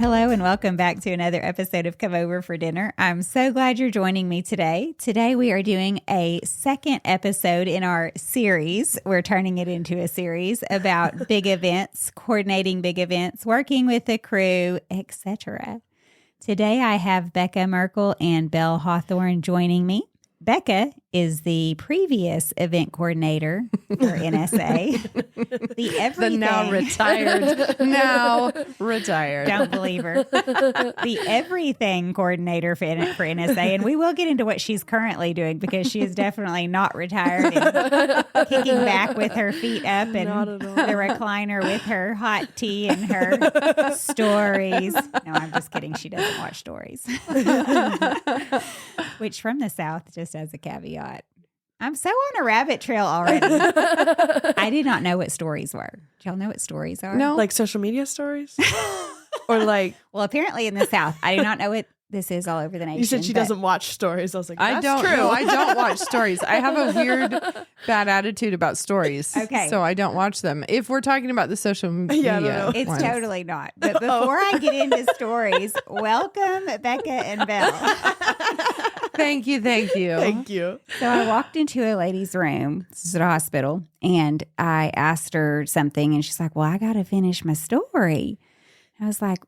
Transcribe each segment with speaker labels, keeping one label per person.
Speaker 1: Hello and welcome back to another episode of Come Over for Dinner. I'm so glad you're joining me today. Today we are doing a second episode in our series. We're turning it into a series about big events, coordinating big events, working with the crew, etc. Today I have Becca Merkel and Belle Hawthorne joining me. Becca is the previous event coordinator for NSA. The
Speaker 2: now retired.
Speaker 1: Don't believe her. The everything coordinator for NSA. And we will get into what she's currently doing because she is definitely not retired and kicking back with her feet up and the recliner with her hot tea and her stories. No, I'm just kidding. She doesn't watch stories. Which from the South, just as a caveat. I'm so on a rabbit trail already. I did not know what stories were. Do y'all know what stories are?
Speaker 2: No. Like social media stories? Or like...
Speaker 1: Well, apparently in the South. I do not know what this is all over the nation.
Speaker 2: You said she doesn't watch stories. I was like, that's true.
Speaker 3: No, I don't watch stories. I have a weird bad attitude about stories.
Speaker 1: Okay.
Speaker 3: So I don't watch them. If we're talking about the social media
Speaker 1: It's
Speaker 3: ones.
Speaker 1: totally not. But before I get into stories, welcome Becca and Belle.
Speaker 3: Thank you.
Speaker 2: Thank you.
Speaker 1: So I walked into a lady's room. This is at a hospital. And I asked her something. And she's like, well, I got to finish my story. I was like,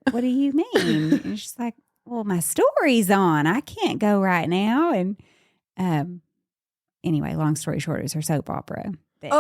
Speaker 1: what do you mean? And she's like, well, my story's on. I can't go right now. And anyway, long story short, it was her soap opera.
Speaker 2: That,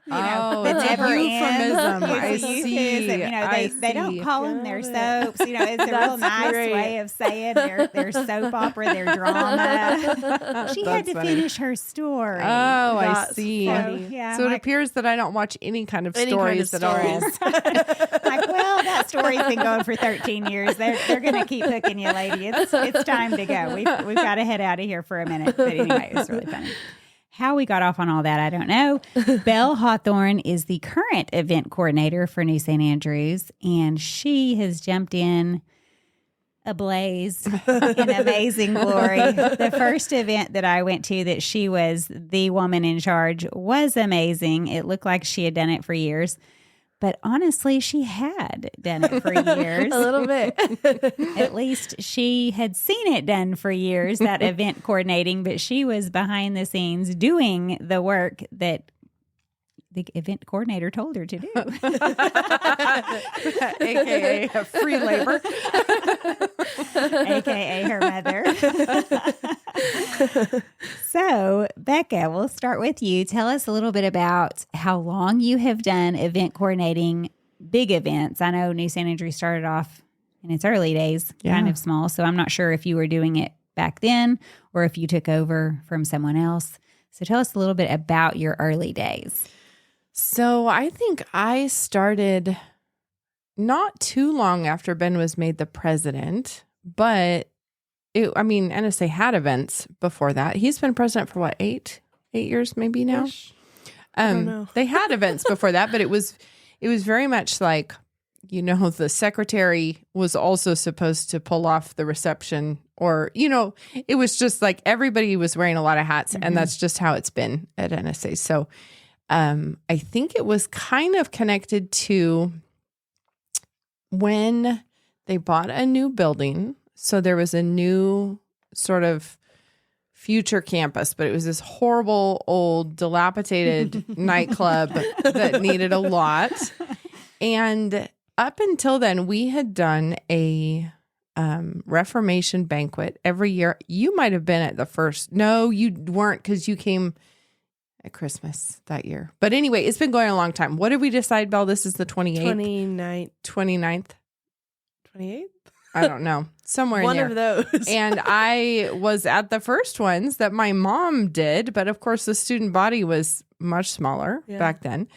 Speaker 1: That
Speaker 3: it's
Speaker 1: never
Speaker 3: a euphemism.
Speaker 1: ends.
Speaker 3: I
Speaker 1: It's
Speaker 3: see.
Speaker 1: and, they don't call them their soaps. It's a real nice way of saying their soap opera, their drama. She had to finish her story.
Speaker 3: Oh, I see. So it
Speaker 1: like,
Speaker 3: appears that I don't watch any kind of stories at all.
Speaker 1: Like, well, that story's been going for 13 years. They're going to keep hooking you, lady. It's time to go. We've got to head out of here for a minute. But anyway, it was really funny. How we got off on all that, I don't know. Belle Hawthorne is the current event coordinator for New St. Andrews, and she has jumped in ablaze in amazing glory. The first event that I went to that she was the woman in charge was amazing. It looked like she had done it for years. But honestly, she had done it for years.
Speaker 2: A little bit.
Speaker 1: At least she had seen it done for years, that event coordinating, but she was behind the scenes doing the work that the event coordinator told her to do.
Speaker 3: AKA free labor.
Speaker 1: AKA her mother. So, Becca, we'll start with you. Tell us a little bit about how long you have done event coordinating big events. I know New St. Andrews started off in its early days, kind of small, so I'm not sure if you were doing it back then or if you took over from someone else. So tell us a little bit about your early days.
Speaker 3: So I think I started not too long after Ben was made the president, but NSA had events before that. He's been president for what, eight years maybe now?
Speaker 2: I don't know.
Speaker 3: They had events before that, but it was very much like, the secretary was also supposed to pull off the reception, or, it was just like everybody was wearing a lot of hats, and that's just how it's been at NSA. So I think it was kind of connected to when they bought a new building. So there was a new sort of future campus, but it was this horrible, old, dilapidated nightclub that needed a lot. And up until then, we had done a Reformation banquet every year. You might have been at the first. No, you weren't, because you came at Christmas that year. But anyway, it's been going a long time. What did we decide, Belle? This is the 28th? 29th?
Speaker 2: 28th?
Speaker 3: I don't know. Somewhere
Speaker 2: One
Speaker 3: in there.
Speaker 2: of those.
Speaker 3: And I was at the first ones that my mom did. But of course, the student body was much smaller back then.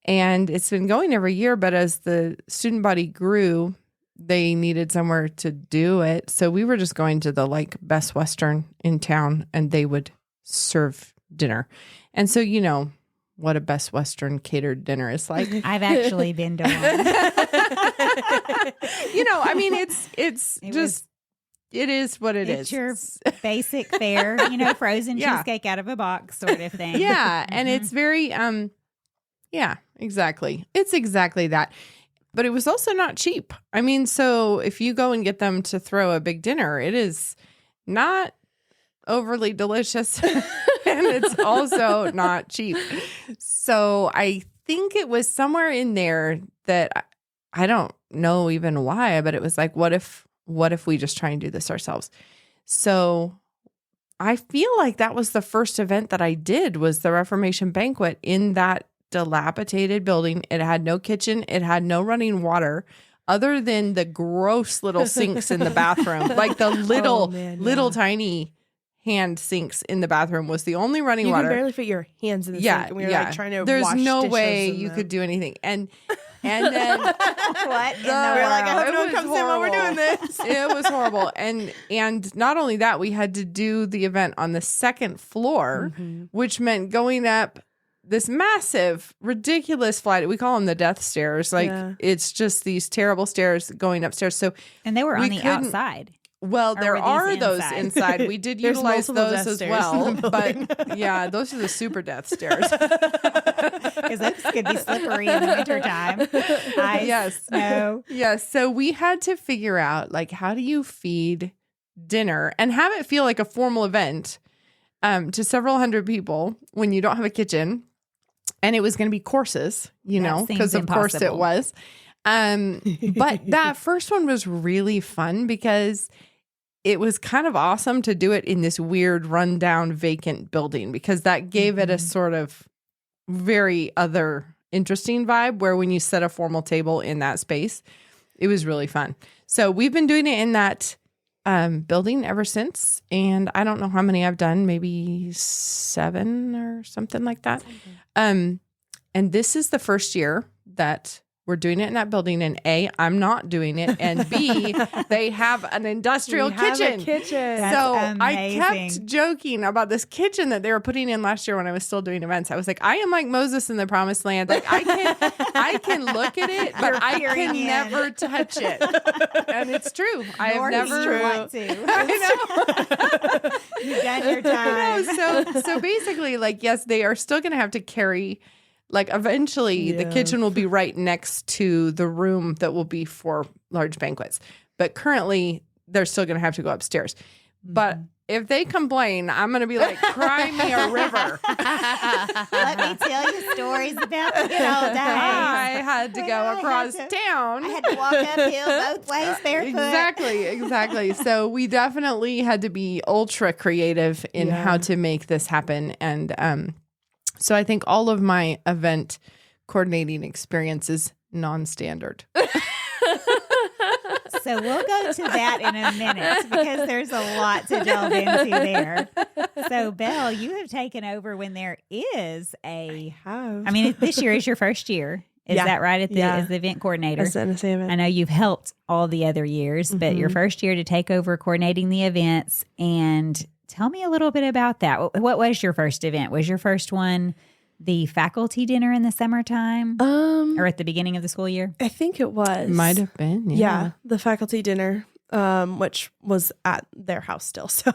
Speaker 3: And it's been going every year. But as the student body grew, they needed somewhere to do it. So we were just going to the Best Western in town, and they would serve dinner. And so, what a Best Western catered dinner is like.
Speaker 1: I've actually been to one.
Speaker 3: It is what it is.
Speaker 1: It's your basic fare, frozen cheesecake out of a box sort of thing.
Speaker 3: Yeah. And it's very, exactly. It's exactly that. but it was also not cheap. I mean, so if you go and get them to throw a big dinner, it is not overly delicious and it's also not cheap. So I think it was somewhere in there that I don't know even why, but it was like, what if we just try and do this ourselves? So I feel like that was the first event that I did, was the Reformation banquet in that dilapidated building. It had no kitchen. It had no running water other than the gross little sinks in the bathroom. Like the little tiny hand sinks in the bathroom was the only running water.
Speaker 2: You can barely fit your hands in the sink. And we were like trying to
Speaker 3: There's
Speaker 2: wash
Speaker 3: no
Speaker 2: dishes
Speaker 3: way
Speaker 2: in
Speaker 3: you
Speaker 2: them.
Speaker 3: could do anything. And then
Speaker 1: What?
Speaker 2: We're like, I hope no one comes in while we're doing this.
Speaker 3: It was horrible. And not only that, we had to do the event on the second floor, which meant going up this massive, ridiculous flight. We call them the death stairs. Like it's just these terrible stairs going upstairs. So
Speaker 1: And they were on the outside.
Speaker 3: Well, there
Speaker 1: were these
Speaker 3: are those
Speaker 1: inside?
Speaker 3: We did
Speaker 2: There's
Speaker 3: utilize
Speaker 2: multiple
Speaker 3: those
Speaker 2: death
Speaker 3: as
Speaker 2: stairs
Speaker 3: well.
Speaker 2: in the building.
Speaker 3: But yeah, those are the super death stairs.
Speaker 1: Because those could be slippery in the wintertime. Ice,
Speaker 3: Yes.
Speaker 1: snow.
Speaker 3: Yes. So we had to figure out, like, how do you feed dinner and have it feel like a formal event to several hundred people when you don't have a kitchen? And it was going to be courses, you
Speaker 1: That
Speaker 3: know,
Speaker 1: seems
Speaker 3: because of course it
Speaker 1: impossible.
Speaker 3: was. But that first one was really fun because it was kind of awesome to do it in this weird rundown vacant building, because that gave it a sort of very other interesting vibe where when you set a formal table in that space, it was really fun. So we've been doing it in that building ever since. And I don't know how many I've done, maybe 7 or something like that. And this is the first year that we're doing it in that building, and A, I'm not doing it, and B, they have an industrial kitchen.
Speaker 1: That's
Speaker 3: So I
Speaker 1: amazing.
Speaker 3: kept joking about this kitchen that they were putting in last year when I was still doing events. I was like, I am like Moses in the promised land. Like I can look at it, but I can
Speaker 1: peering in.
Speaker 3: never touch it. And it's true. I have
Speaker 1: Nor do
Speaker 3: never
Speaker 1: you want to.
Speaker 3: I know.
Speaker 1: You've done your time.
Speaker 3: So basically, like, yes, they are still going to have to carry, like, eventually the kitchen will be right next to the room that will be for large banquets. But currently, they're still going to have to go upstairs. But if they complain, I'm going to be like, cry me a river.
Speaker 1: Let me tell you stories about the good old days.
Speaker 3: I had to
Speaker 1: When
Speaker 3: go
Speaker 1: I had
Speaker 3: across
Speaker 1: to-
Speaker 3: town.
Speaker 1: I had to walk uphill both ways barefoot.
Speaker 3: Exactly. So we definitely had to be ultra creative in how to make this happen. And so I think all of my event coordinating experience is non-standard.
Speaker 1: So we'll go to that in a minute because there's a lot to delve into there. So, Belle, you have taken over when there is a. I mean, this year is your first year. Is that right? As the event coordinator.
Speaker 2: As the NSA event.
Speaker 1: I know you've helped all the other years, but your first year to take over coordinating the events. And tell me a little bit about that. What was your first event? Was your first one the faculty dinner in the summertime or at the beginning of the school year?
Speaker 2: I think it was.
Speaker 3: Might have been.
Speaker 2: Yeah, the faculty dinner, which was at their house still. So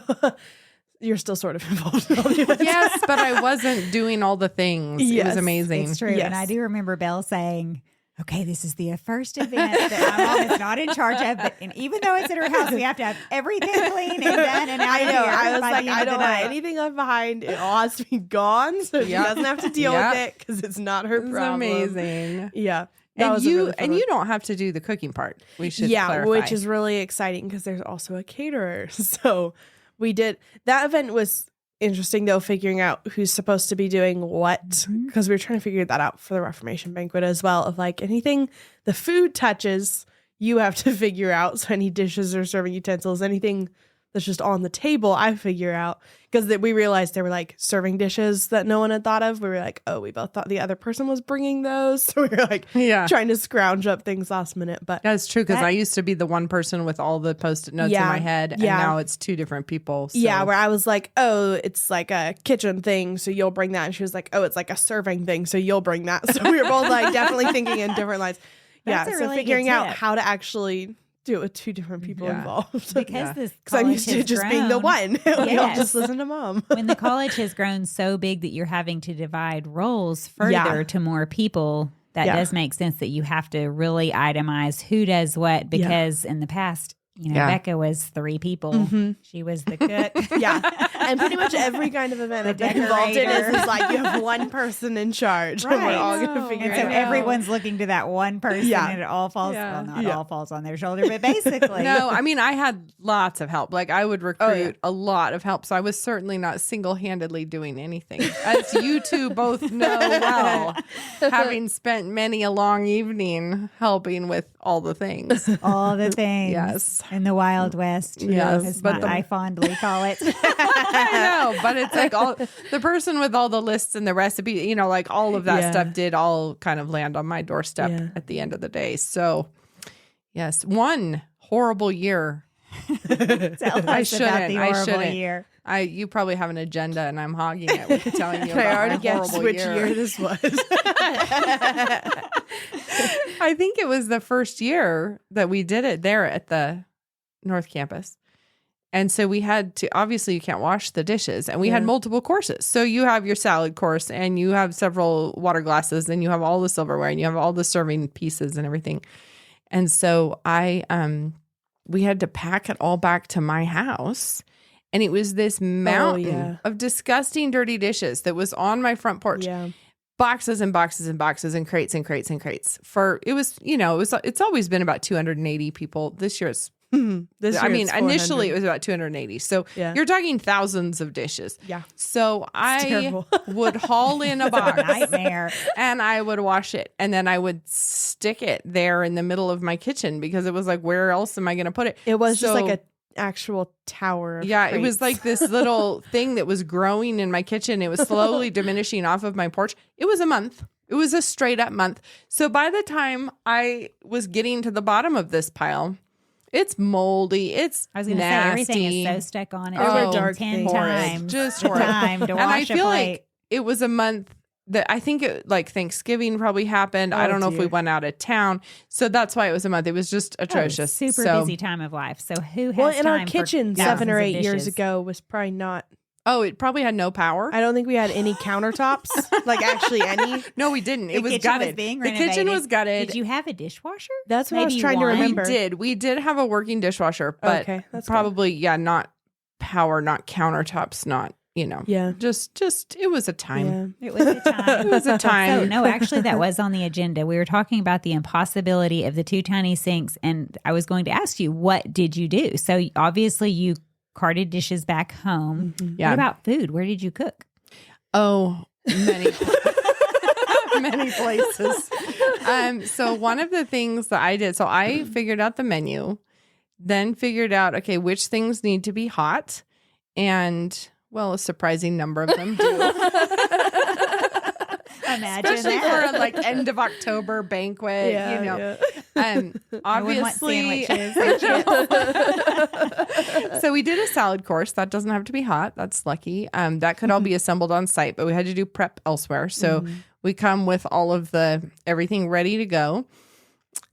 Speaker 2: you're still sort of involved in all the events.
Speaker 3: Yes, but I wasn't doing all the things. It
Speaker 2: Yes,
Speaker 3: was amazing.
Speaker 1: It's true.
Speaker 2: Yes.
Speaker 1: And I do remember Belle saying, okay, this is the first event that my mom is not in charge of. But, and even though it's at her house, we have to have everything clean and done and out
Speaker 2: I
Speaker 1: of
Speaker 2: know.
Speaker 1: here
Speaker 2: I was
Speaker 1: by
Speaker 2: like,
Speaker 1: the end
Speaker 2: I
Speaker 1: of the
Speaker 2: don't want
Speaker 1: night.
Speaker 2: anything left behind. It all has to be gone, so she doesn't have to deal with it because it's not her
Speaker 3: It's
Speaker 2: problem.
Speaker 3: amazing.
Speaker 2: Yeah. That
Speaker 3: And
Speaker 2: was a
Speaker 3: you
Speaker 2: really fun
Speaker 3: and
Speaker 2: one.
Speaker 3: you don't have to do the cooking part. We should clarify.
Speaker 2: which is really exciting because there's also a caterer. So we did that event was interesting though, figuring out who's supposed to be doing what, because we were trying to figure that out for the Reformation banquet as well, of like anything the food touches you have to figure out. So any dishes or serving utensils, anything that's just on the table, I figure out, because we realized there were like serving dishes that no one had thought of. We were like, oh, we both thought the other person was bringing those. So we were like trying to scrounge up things last minute. But
Speaker 3: That's true, because I used to be the one person with all the Post-it notes in my head, and now it's 2 different people. So.
Speaker 2: Yeah, where I was like, oh, it's like a kitchen thing, so you'll bring that. And she was like, oh, it's like a serving thing, so you'll bring that. So we were both like definitely thinking in different lines.
Speaker 1: That's a
Speaker 2: So
Speaker 1: really
Speaker 2: figuring
Speaker 1: good
Speaker 2: out
Speaker 1: tip.
Speaker 2: how to actually do it with 2 different people involved.
Speaker 1: Because this
Speaker 2: Because I'm
Speaker 1: college
Speaker 2: used to
Speaker 1: has
Speaker 2: just being the
Speaker 1: grown.
Speaker 2: one. We all
Speaker 1: Yes.
Speaker 2: just listen to mom.
Speaker 1: When the college has grown so big that you're having to divide roles further to more people, that does make sense that you have to really itemize who does what, because in the past, Becca was 3 people.
Speaker 2: Mm-hmm.
Speaker 1: She was the cook.
Speaker 2: Yeah. And pretty much every kind of event I've been involved in is like you have one person in charge.
Speaker 1: Right.
Speaker 2: And we're all going to figure
Speaker 1: And
Speaker 2: it
Speaker 1: so
Speaker 2: out.
Speaker 1: everyone's looking to that one person and it all falls, all falls on their shoulder, but basically.
Speaker 3: No, I mean, I had lots of help. Like I would recruit a lot of help. So I was certainly not single-handedly doing anything. As you two both know well, having spent many a long evening helping with all the things.
Speaker 1: All the things.
Speaker 3: Yes.
Speaker 1: In the Wild West.
Speaker 3: Yes,
Speaker 1: As
Speaker 3: but
Speaker 1: I fondly call it.
Speaker 3: I know, but it's like all the person with all the lists and the recipe, like all of that stuff did all kind of land on my doorstep at the end of the day. So, yes, one horrible year.
Speaker 1: Tell us about the horrible year.
Speaker 3: You probably have an agenda, and I'm hogging it with telling you.
Speaker 2: Can
Speaker 3: about
Speaker 2: I already
Speaker 3: my
Speaker 2: guess
Speaker 3: horrible
Speaker 2: which
Speaker 3: year.
Speaker 2: year this was?
Speaker 3: I think it was the first year that we did it there at the North Campus. And so we had to, obviously you can't wash the dishes, and we had multiple courses. So you have your salad course, and you have several water glasses, and you have all the silverware, and you have all the serving pieces and everything. And so we had to pack it all back to my house. And it was this mountain of disgusting dirty dishes that was on my front porch.
Speaker 2: Yeah.
Speaker 3: Boxes and boxes and boxes and crates and crates and crates. It's always been about 280 people. This year it's initially it was about 280. So you're talking thousands of dishes.
Speaker 2: Yeah.
Speaker 3: So I would haul in a box.
Speaker 1: Nightmare.
Speaker 3: And I would wash it. And then I would stick it there in the middle of my kitchen because it was like, where else am I going to put it?
Speaker 2: It was just like a actual tower of
Speaker 3: it
Speaker 2: crates.
Speaker 3: was like this little thing that was growing in my kitchen. It was slowly diminishing off of my porch. It was a month. It was a straight up month. So by the time I was getting to the bottom of this pile, it's moldy. It's
Speaker 1: I was going to say everything is so stuck on it.
Speaker 2: There were dark
Speaker 1: 10
Speaker 2: things.
Speaker 1: times.
Speaker 3: Just
Speaker 1: the
Speaker 3: horrible.
Speaker 1: time to wash
Speaker 3: And I
Speaker 1: a
Speaker 3: feel
Speaker 1: plate.
Speaker 3: like it was a month that I think Thanksgiving probably happened. I don't know if we went out of town. So that's why it was a month. It was just atrocious.
Speaker 1: Super busy time of life. So who has
Speaker 2: Well, in
Speaker 1: time
Speaker 2: our kitchen
Speaker 1: for
Speaker 2: 7 or 8
Speaker 1: thousands of
Speaker 2: years
Speaker 1: dishes?
Speaker 2: ago was probably not.
Speaker 3: Oh, it probably had no power.
Speaker 2: I don't think we had any countertops. Like actually any.
Speaker 3: No, we didn't. It was
Speaker 1: kitchen
Speaker 3: gutted.
Speaker 1: was being
Speaker 3: The kitchen
Speaker 1: renovated.
Speaker 3: was gutted.
Speaker 1: Did you have a dishwasher?
Speaker 2: That's what I was
Speaker 1: Maybe
Speaker 2: trying to
Speaker 1: one?
Speaker 2: remember.
Speaker 3: We did have a working dishwasher, but
Speaker 2: Okay, that's
Speaker 3: probably not power, not countertops, not
Speaker 2: Yeah.
Speaker 3: Just it was a time.
Speaker 2: Yeah.
Speaker 1: It was a time.
Speaker 3: It was a
Speaker 1: So,
Speaker 3: time.
Speaker 1: no, actually, that was on the agenda. We were talking about the impossibility of the 2 tiny sinks, and I was going to ask you, what did you do? So obviously, you carted dishes back home.
Speaker 3: Yeah.
Speaker 1: What about food? Where did you cook?
Speaker 3: Oh, many many places. So one of the things that I did, so I figured out the menu, then figured out, okay, which things need to be hot, and well, a surprising number of them do.
Speaker 1: Imagine
Speaker 3: Especially
Speaker 1: that.
Speaker 3: for a end of October banquet, obviously. So we did a salad course. That doesn't have to be hot. That's lucky. That could all be assembled on site, but we had to do prep elsewhere. So we come with all of everything ready to go.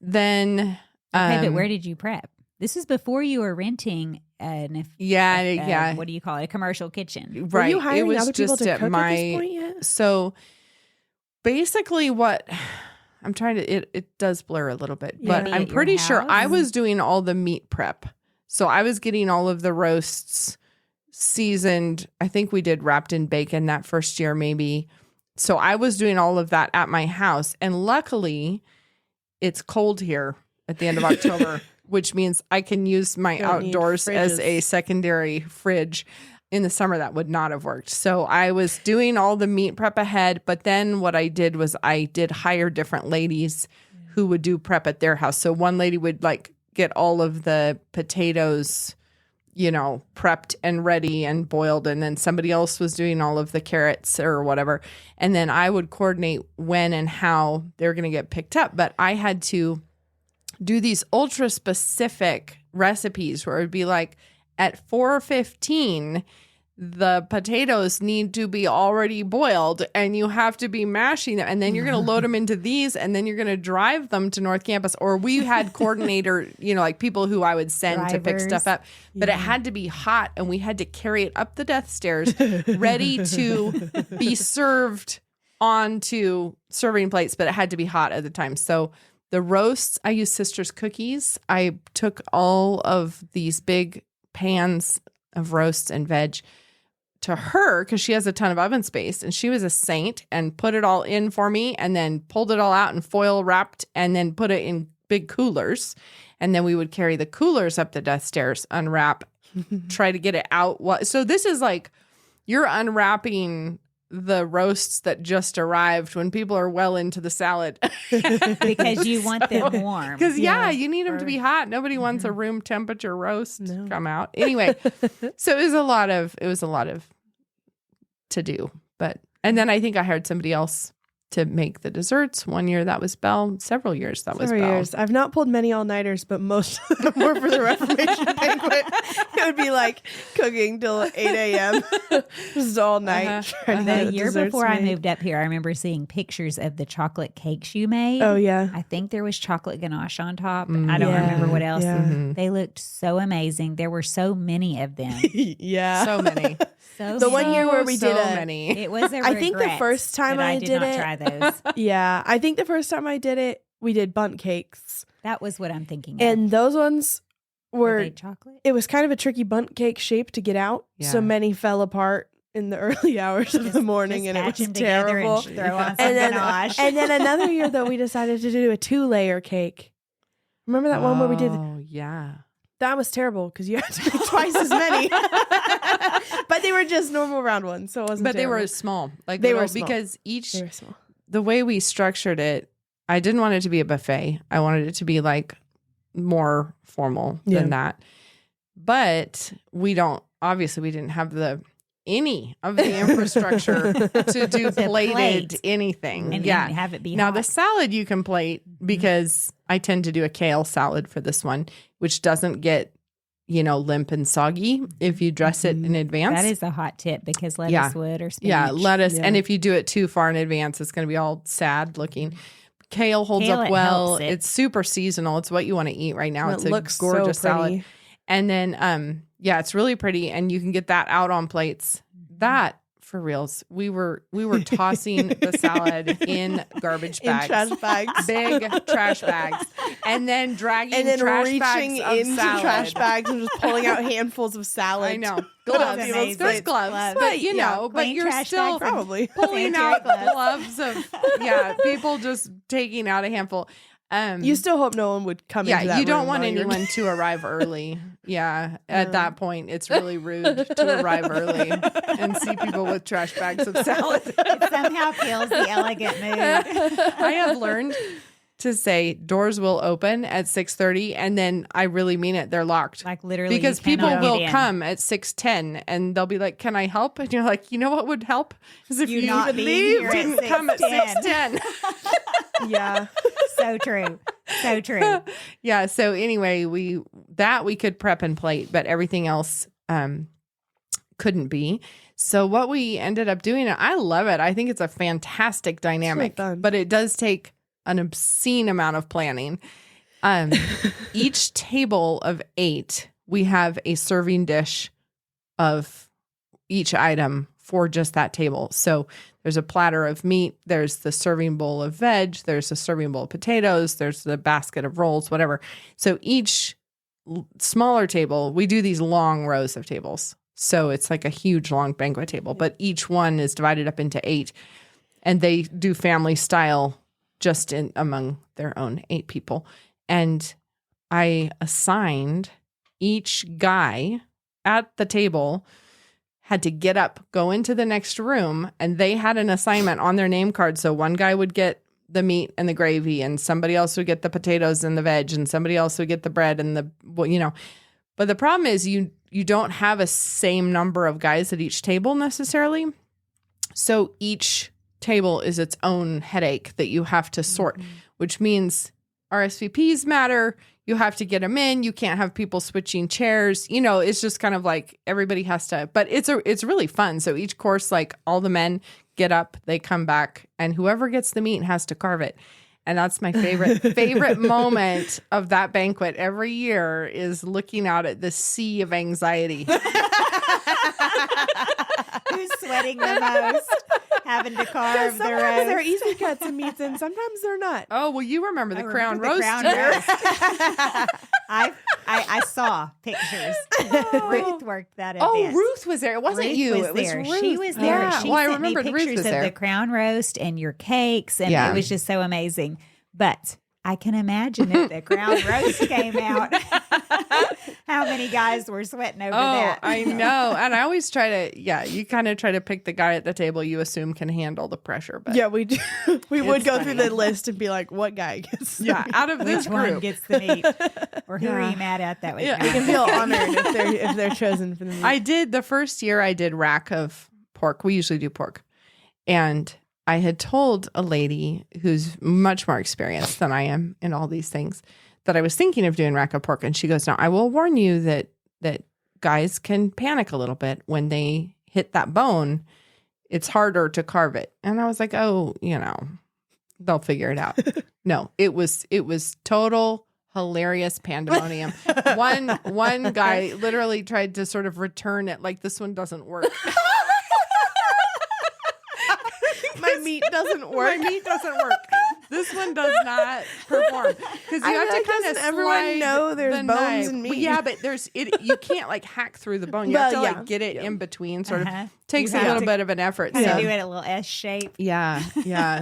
Speaker 3: Then,
Speaker 1: okay, but where did you prep? This is before you were renting what do you call it? A commercial kitchen.
Speaker 3: Right.
Speaker 2: Were you hiring
Speaker 3: it was
Speaker 2: other people
Speaker 3: just
Speaker 2: to
Speaker 3: at
Speaker 2: cook
Speaker 3: my
Speaker 2: at this point yet?
Speaker 3: So basically what I'm trying to it does blur a little bit, but
Speaker 1: Maybe
Speaker 3: I'm
Speaker 1: at your
Speaker 3: pretty sure I
Speaker 1: house?
Speaker 3: was doing all the meat prep. So I was getting all of the roasts seasoned. I think we did wrapped in bacon that first year maybe. So I was doing all of that at my house, and luckily it's cold here at the end of October, which means I can use my
Speaker 2: Don't need
Speaker 3: outdoors as
Speaker 2: fridges.
Speaker 3: a secondary fridge. In the summer, that would not have worked. So I was doing all the meat prep ahead. But then what I did was I did hire different ladies who would do prep at their house. So one lady would get all of the potatoes, prepped and ready and boiled. And then somebody else was doing all of the carrots or whatever. And then I would coordinate when and how they're going to get picked up. But I had to do these ultra specific recipes where it would be like, at 4:15, the potatoes need to be already boiled, and you have to be mashing them, and then you're going to load them into these, and then you're going to drive them to North Campus. Or we had coordinator, people who I would send to pick
Speaker 1: Drivers.
Speaker 3: stuff up, but it had to be hot, and we had to carry it up the death stairs, ready to be served onto serving plates, but it had to be hot at the time. So the roasts, I used Sister's cookies. I took all of these big pans of roasts and veg to her because she has a ton of oven space, and she was a saint and put it all in for me and then pulled it all out and foil wrapped and then put it in big coolers. And then we would carry the coolers up the death stairs, unwrap, try to get it out. So this is like you're unwrapping the roasts that just arrived when people are well into the salad.
Speaker 1: Because you want them warm.
Speaker 3: Because, you need them to be hot. Nobody wants a room temperature roast to come out. Anyway, so it was a lot of to do. And then I think I hired somebody else to make the desserts. One year that was Belle. Several years that was Belle.
Speaker 2: Years. I've not pulled many all-nighters, but most of them were for the Reformation banquet. It would be like cooking till 8 a.m. just all night.
Speaker 1: The year before I moved up here, I remember seeing pictures of the chocolate cakes you made.
Speaker 2: Oh, yeah.
Speaker 1: I think there was chocolate ganache on top. I don't remember what else.
Speaker 2: Yeah.
Speaker 1: They looked so amazing. There were so many of them.
Speaker 2: Yeah.
Speaker 3: So many.
Speaker 2: The one year where we did
Speaker 3: many.
Speaker 1: It was a
Speaker 2: I think the first time I
Speaker 1: did
Speaker 2: did
Speaker 1: not
Speaker 2: it.
Speaker 1: try those.
Speaker 2: Yeah. I think the first time I did it, we did bundt cakes.
Speaker 1: That was what I'm thinking of.
Speaker 2: And those ones
Speaker 1: Were
Speaker 2: were,
Speaker 1: they chocolate?
Speaker 2: it was kind of a tricky bundt cake shape to get out.
Speaker 3: Yeah.
Speaker 2: So many fell apart in the early hours of the morning, and it
Speaker 1: Patch
Speaker 2: was
Speaker 1: them together
Speaker 2: terrible.
Speaker 1: and throw on some
Speaker 2: And then,
Speaker 1: ganache.
Speaker 2: and then another year, though, we decided to do a 2-layer cake. Remember that one where we did?
Speaker 3: Oh, yeah.
Speaker 2: That was terrible because you had to make twice as many. But they were just normal round ones, so it wasn't.
Speaker 3: But they
Speaker 2: terrible.
Speaker 3: were small. Like
Speaker 2: They were
Speaker 3: little-
Speaker 2: small.
Speaker 3: because each
Speaker 2: They were small.
Speaker 3: the way we structured it, I didn't want it to be a buffet. I wanted it to be like more formal than that. But we didn't have any of the infrastructure to do plated
Speaker 1: plate.
Speaker 3: anything.
Speaker 1: And
Speaker 3: yeah.
Speaker 1: have it be
Speaker 3: Now
Speaker 1: hot.
Speaker 3: the salad you can plate because I tend to do a kale salad for this one, which doesn't get, limp and soggy if you dress it in advance.
Speaker 1: That is a hot tip because lettuce would or spinach.
Speaker 3: Yeah, lettuce.
Speaker 2: Yeah.
Speaker 3: And if you do it too far in advance, it's going to be all sad looking. Kale holds
Speaker 1: Kale,
Speaker 3: up
Speaker 1: it
Speaker 3: well.
Speaker 1: helps it.
Speaker 3: It's super seasonal. It's what you want to eat right now.
Speaker 2: And
Speaker 3: It's
Speaker 2: it
Speaker 3: a
Speaker 2: looks
Speaker 3: gorgeous
Speaker 2: so pretty.
Speaker 3: salad. And then, it's really pretty, and you can get that out on plates. That, for reals, we were tossing the salad in garbage
Speaker 2: In
Speaker 3: bags,
Speaker 2: trash bags.
Speaker 3: big trash bags, and then dragging
Speaker 2: And then
Speaker 3: trash
Speaker 2: reaching
Speaker 3: bags of
Speaker 2: into
Speaker 3: salad.
Speaker 2: trash bags and just pulling out handfuls of salad.
Speaker 3: I know.
Speaker 2: Put
Speaker 3: Gloves.
Speaker 2: on people's
Speaker 3: There's
Speaker 2: plates.
Speaker 3: gloves. But, but
Speaker 1: Plain
Speaker 3: you're
Speaker 1: trash
Speaker 3: still
Speaker 1: bags and
Speaker 2: Probably.
Speaker 3: pulling
Speaker 1: sanitary
Speaker 3: out gloves of, people just taking out a handful.
Speaker 2: You still hope no one would come into that
Speaker 3: you don't
Speaker 2: room
Speaker 3: want
Speaker 2: while you're-
Speaker 3: anyone to arrive early. Yeah, at that point, it's really rude to arrive early and see people with trash bags of salad.
Speaker 1: It somehow kills the elegant mood.
Speaker 3: I have learned to say doors will open at 6:30, and then I really mean it. They're locked.
Speaker 1: Like literally,
Speaker 3: Because
Speaker 1: you
Speaker 3: people
Speaker 1: cannot
Speaker 3: will
Speaker 1: get in.
Speaker 3: come at 6:10 and they'll be like, "Can I help?" And you're like, "You know what would help is if
Speaker 1: You
Speaker 3: you
Speaker 1: not
Speaker 3: would
Speaker 1: being
Speaker 3: leave
Speaker 1: here at
Speaker 3: and come at
Speaker 1: 6:10.
Speaker 3: 6:10."
Speaker 2: Yeah.
Speaker 1: So true. So true.
Speaker 3: Yeah. So anyway, we could prep and plate, but everything else couldn't be. So what we ended up doing, I love it. I think it's a fantastic dynamic,
Speaker 2: fun.
Speaker 3: but it does take an obscene amount of planning. Each table of 8, we have a serving dish of each item for just that table. So there's a platter of meat, there's the serving bowl of veg, there's a serving bowl of potatoes, there's the basket of rolls, whatever. So each smaller table, we do these long rows of tables. So it's like a huge long banquet table, but each one is divided up into 8, and they do family style just in among their own 8 people. And I assigned each guy at the table had to get up, go into the next room, and they had an assignment on their name card. So one guy would get the meat and the gravy, and somebody else would get the potatoes and the veg, and somebody else would get the bread and the, But the problem is you don't have a same number of guys at each table necessarily. So each table is its own headache that you have to sort, which means RSVPs matter. You have to get them in. You can't have people switching chairs. It's just kind of like everybody has to, but it's really fun. So each course, like all the men get up, they come back, and whoever gets the meat has to carve it. And that's my favorite moment of that banquet every year is looking out at this sea of anxiety.
Speaker 1: Who's sweating the most? Having to carve the
Speaker 2: Sometimes
Speaker 1: roast.
Speaker 2: they're easy cuts and meats, and sometimes they're not.
Speaker 3: Oh, well, you remember the crown
Speaker 1: Remember the
Speaker 3: roast.
Speaker 1: crown
Speaker 3: year.
Speaker 1: roast. I saw pictures. Ruth worked that event.
Speaker 3: Oh, Ruth was there. It wasn't
Speaker 1: Ruth
Speaker 3: you.
Speaker 1: was
Speaker 3: it was
Speaker 1: there.
Speaker 3: Ruth.
Speaker 1: She was there.
Speaker 3: Yeah.
Speaker 1: She
Speaker 3: Well, I
Speaker 1: sent me
Speaker 3: remembered Ruth
Speaker 1: pictures
Speaker 3: was
Speaker 1: of
Speaker 3: there.
Speaker 1: the crown roast and your cakes, and
Speaker 3: Yeah.
Speaker 1: it was just so amazing. But I can imagine if the crown roast came out, how many guys were sweating over that.
Speaker 3: I know. And I always try to, you kind of try to pick the guy at the table you assume can handle the pressure. But
Speaker 2: Yeah, we do. We would go through
Speaker 1: funny.
Speaker 2: the list and be like, what guy gets the
Speaker 3: yeah,
Speaker 2: meat?
Speaker 3: out of this
Speaker 1: Which one
Speaker 3: group.
Speaker 1: gets the meat? Or who are
Speaker 3: Yeah.
Speaker 1: you mad at that was
Speaker 3: Yeah.
Speaker 1: mad?
Speaker 2: They can feel honored if they're chosen for the meat.
Speaker 3: I did the first year I did rack of pork. We usually do pork. And I had told a lady who's much more experienced than I am in all these things that I was thinking of doing rack of pork. And she goes, "Now I will warn you that guys can panic a little bit when they hit that bone. It's harder to carve it." And I was like, "Oh, they'll figure it out." No, it was total hilarious pandemonium. One guy literally tried to sort of return it like, this one doesn't work.
Speaker 2: My meat doesn't work.
Speaker 3: My meat doesn't work. This one does not perform because you
Speaker 2: I
Speaker 3: have
Speaker 2: feel
Speaker 3: to
Speaker 2: like
Speaker 3: kind of
Speaker 2: doesn't everyone know there's bones in meat?
Speaker 3: Yeah, but you can't like hack through the bone. You have to
Speaker 2: Well,
Speaker 3: like get it in between. Sort of
Speaker 1: Uh-huh.
Speaker 3: takes
Speaker 1: You
Speaker 3: a
Speaker 1: have
Speaker 3: little
Speaker 1: to
Speaker 3: bit of an effort.
Speaker 1: Kind of
Speaker 3: So
Speaker 1: do it a little S shape.
Speaker 3: yeah.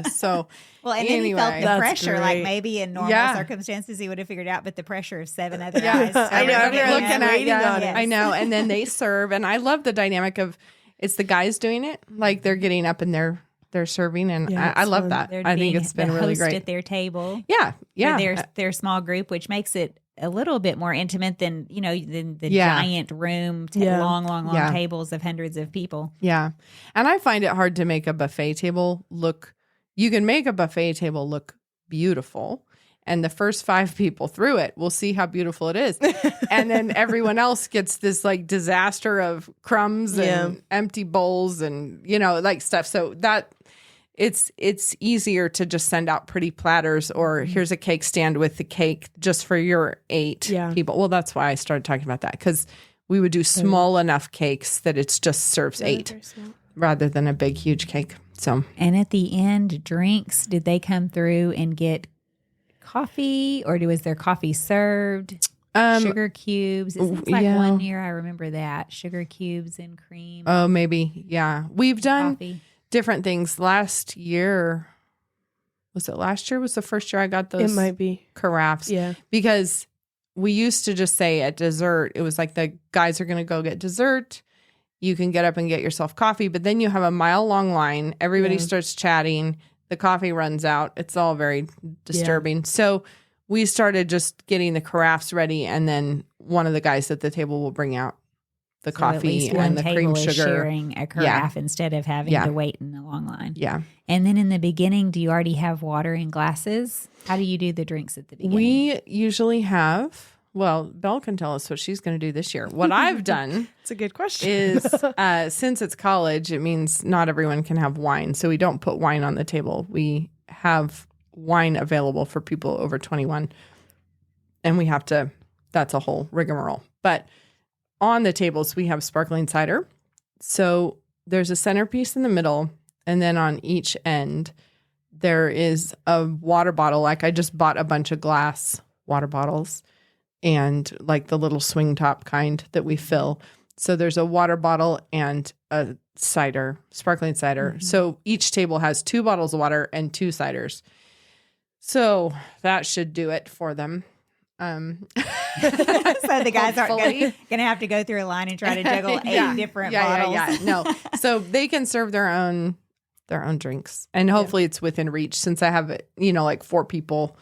Speaker 3: So
Speaker 1: Well, and then he felt
Speaker 3: Anyway.
Speaker 1: the
Speaker 2: That's
Speaker 1: pressure, like
Speaker 2: great.
Speaker 1: maybe in normal
Speaker 3: Yeah.
Speaker 1: circumstances he would have figured it out, but the pressure of 7 other
Speaker 3: Yeah.
Speaker 1: guys.
Speaker 2: I know,
Speaker 1: started
Speaker 2: everyone's
Speaker 1: looking at
Speaker 2: waiting
Speaker 1: you.
Speaker 2: on it.
Speaker 1: Yes.
Speaker 3: I know. And then they serve, and I love the dynamic of it's the guys doing it, like they're getting up and they're serving, and
Speaker 2: Yeah,
Speaker 3: I
Speaker 2: it's
Speaker 3: love
Speaker 2: fun.
Speaker 3: that.
Speaker 1: They're
Speaker 3: I think
Speaker 1: being
Speaker 3: it's been
Speaker 1: the
Speaker 3: really
Speaker 1: host
Speaker 3: great.
Speaker 1: at their table.
Speaker 3: Yeah,
Speaker 1: With their small group, which makes it a little bit more intimate than the
Speaker 3: Yeah.
Speaker 1: giant room,
Speaker 2: Yeah.
Speaker 1: long
Speaker 3: Yeah.
Speaker 1: tables of hundreds of people.
Speaker 3: Yeah. And I find it hard to make a buffet table look, you can make a buffet table look beautiful. And the first 5 people through it will see how beautiful it is. And then everyone else gets this like disaster of crumbs and empty bowls and, like stuff. So that it's easier to just send out pretty platters or here's a cake stand with the cake just for your 8 people. Well, that's why I started talking about that because we would do small enough cakes that it's just serves 8 rather than a big, huge cake. So,
Speaker 1: And at the end, drinks, did they come through and get coffee or was their coffee served? Sugar cubes. It seems like
Speaker 3: yeah.
Speaker 1: one year I remember that. Sugar cubes and cream.
Speaker 3: oh, maybe. Yeah. We've done
Speaker 1: coffee.
Speaker 3: different things. Last year, was it last year was the first year I got those
Speaker 2: It might be.
Speaker 3: carafes?
Speaker 2: Yeah.
Speaker 3: Because we used to just say at dessert, it was like the guys are going to go get dessert. You can get up and get yourself coffee, but then you have a mile-long line. Everybody starts chatting. The coffee runs out. It's all very disturbing. So we started just getting the carafes ready, and then one of the guys at the table will bring out the
Speaker 1: So at
Speaker 3: coffee
Speaker 1: least one
Speaker 3: and the cream
Speaker 1: table is
Speaker 3: sugar.
Speaker 1: sharing a carafe instead of having
Speaker 3: Yeah.
Speaker 1: to wait in a long line.
Speaker 3: Yeah.
Speaker 1: And then in the beginning, do you already have water in glasses? How do you do the drinks at the beginning?
Speaker 3: We usually have, well, Belle can tell us what she's going to do this year. What I've done
Speaker 2: It's a good question.
Speaker 3: is since it's college, it means not everyone can have wine. So we don't put wine on the table. We have wine available for people over 21. And we have to, that's a whole rigmarole. But on the tables, we have sparkling cider. So there's a centerpiece in the middle. And then on each end, there is a water bottle. Like I just bought a bunch of glass water bottles and like the little swing top kind that we fill. So there's a water bottle and a cider, sparkling cider.
Speaker 1: Mm-hmm.
Speaker 3: So each table has 2 bottles of water and 2 ciders. So that should do it for them.
Speaker 1: So the guys aren't
Speaker 3: Hopefully.
Speaker 1: going to have to go through a line and try to juggle 8 different bottles.
Speaker 3: Yeah. No. So they can serve their own drinks. And hopefully it's within reach since I have, like 4 people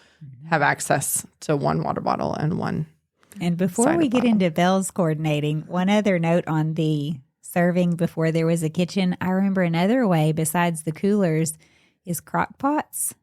Speaker 3: have access to 1 water bottle and 1.
Speaker 1: And before
Speaker 3: cider
Speaker 1: we get
Speaker 3: bottle.
Speaker 1: into Belle's coordinating, one other note on the serving before there was a kitchen. I remember another way besides the coolers is crock pots.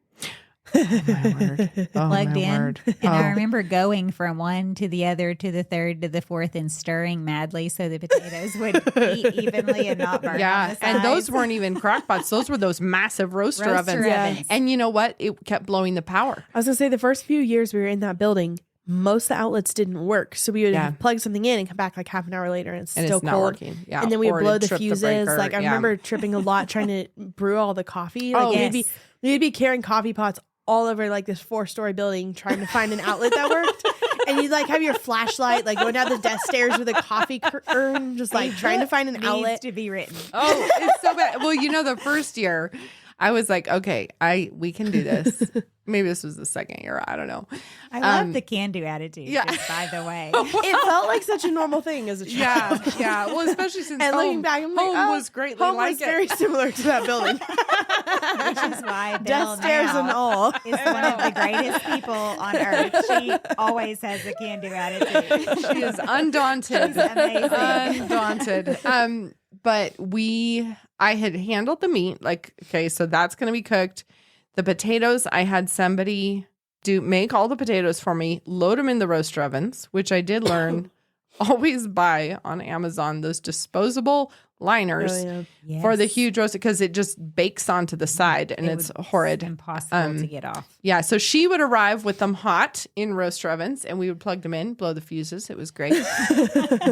Speaker 3: Oh, my word. Oh,
Speaker 1: plugged
Speaker 3: my
Speaker 1: in.
Speaker 3: word.
Speaker 1: And I
Speaker 3: Oh.
Speaker 1: remember going from one to the other to the third to the fourth and stirring madly so the potatoes would heat evenly and not burn.
Speaker 3: Yeah,
Speaker 1: on the
Speaker 3: and those
Speaker 1: sides.
Speaker 3: weren't even crock pots. Those were those massive roaster ovens.
Speaker 1: ovens.
Speaker 3: And you know what? It kept blowing the power.
Speaker 2: I was gonna say the first few years we were in that building, most of the outlets didn't work. So we would plug something in and come back like half an hour later and it's
Speaker 3: And
Speaker 2: still
Speaker 3: it's not
Speaker 2: cold.
Speaker 3: working. Yeah.
Speaker 2: And then we
Speaker 3: or
Speaker 2: would blow
Speaker 3: it'd
Speaker 2: the
Speaker 3: trip
Speaker 2: fuses.
Speaker 3: breaker.
Speaker 2: Like I
Speaker 3: Yeah.
Speaker 2: remember tripping a lot trying to brew all the coffee. Like we'd be carrying coffee pots all over like this 4-story building trying to find an outlet that worked. And you'd like have your flashlight, like going down the desk stairs with a coffee urn, just like trying to find an outlet.
Speaker 1: Needs to be written.
Speaker 3: Oh, it's so bad. Well, you know, the first year I was like, okay, we can do this. Maybe this was the second year. I don't know.
Speaker 1: I love the can-do attitude.
Speaker 3: yeah.
Speaker 1: Just by the way.
Speaker 2: It felt like such a normal thing as a child.
Speaker 3: Yeah. Well, especially since
Speaker 2: And
Speaker 3: home,
Speaker 2: looking back, I'm like,
Speaker 3: home was greatly
Speaker 2: home
Speaker 3: like
Speaker 2: was very similar to that building.
Speaker 1: Which is why Bill
Speaker 2: Desk stairs and all.
Speaker 1: is one of the greatest people on earth. She always has a can-do attitude.
Speaker 3: She is undaunted.
Speaker 1: She's amazing.
Speaker 3: Undaunted. But I had handled the meat. Like, okay, so that's going to be cooked. The potatoes, I had somebody make all the potatoes for me, load them in the roaster ovens, which I did learn. Always buy on Amazon those disposable liners for the huge roast because it just bakes onto the side and it's horrid.
Speaker 1: Impossible to get off.
Speaker 3: Yeah, so she would arrive with them hot in roaster ovens and we would plug them in, blow the fuses. It was great.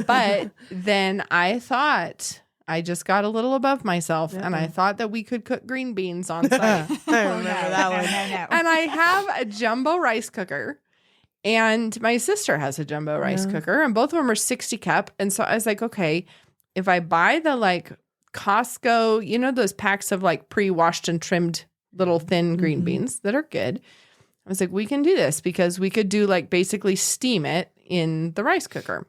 Speaker 3: But then I thought I just got a little above myself and I thought that we could cook green beans on site.
Speaker 2: I remember that one.
Speaker 1: No.
Speaker 3: And I have a jumbo rice cooker. And my sister has a jumbo rice cooker, and both of them are 60 cup. And so I was like, okay, if I buy the like Costco, you know, those packs of like pre-washed and trimmed little thin green beans that are good. I was like, we can do this because we could do like basically steam it in the rice cooker.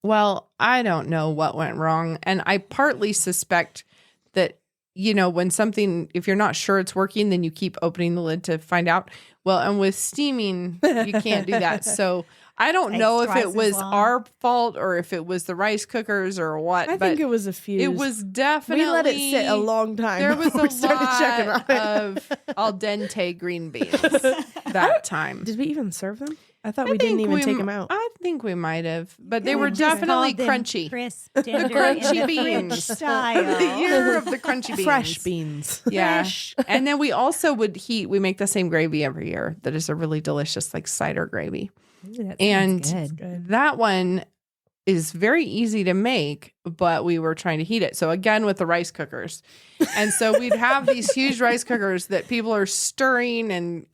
Speaker 3: Well, I don't know what went wrong. And I partly suspect that, you know, if you're not sure it's working, then you keep opening the lid to find out. Well, and with steaming, you can't do that. So I don't know if it was our fault or if it was the rice cookers or what.
Speaker 2: I think it was a fuse.
Speaker 3: It was definitely.
Speaker 2: We let it sit a long time.
Speaker 3: There was
Speaker 2: before
Speaker 3: a
Speaker 2: we started checking on
Speaker 3: lot
Speaker 2: it.
Speaker 3: of al dente green beans that time.
Speaker 2: Did we even serve them? I thought we didn't even take them out.
Speaker 3: I think we might have, but they
Speaker 1: We
Speaker 3: were
Speaker 1: just
Speaker 3: definitely
Speaker 1: called them
Speaker 3: crunchy.
Speaker 1: crisp, tender,
Speaker 3: crunchy
Speaker 1: in the
Speaker 3: beans.
Speaker 1: French style.
Speaker 3: The year of the crunchy beans.
Speaker 2: Fresh beans.
Speaker 3: Yeah.
Speaker 1: Fresh.
Speaker 3: And then we also we make the same gravy every year that is a really delicious like cider gravy.
Speaker 1: Ooh, that
Speaker 3: And
Speaker 1: sounds good.
Speaker 3: that one is very easy to make, but we were trying to heat it. So again, with the rice cookers. And so we'd have these huge rice cookers that people are stirring and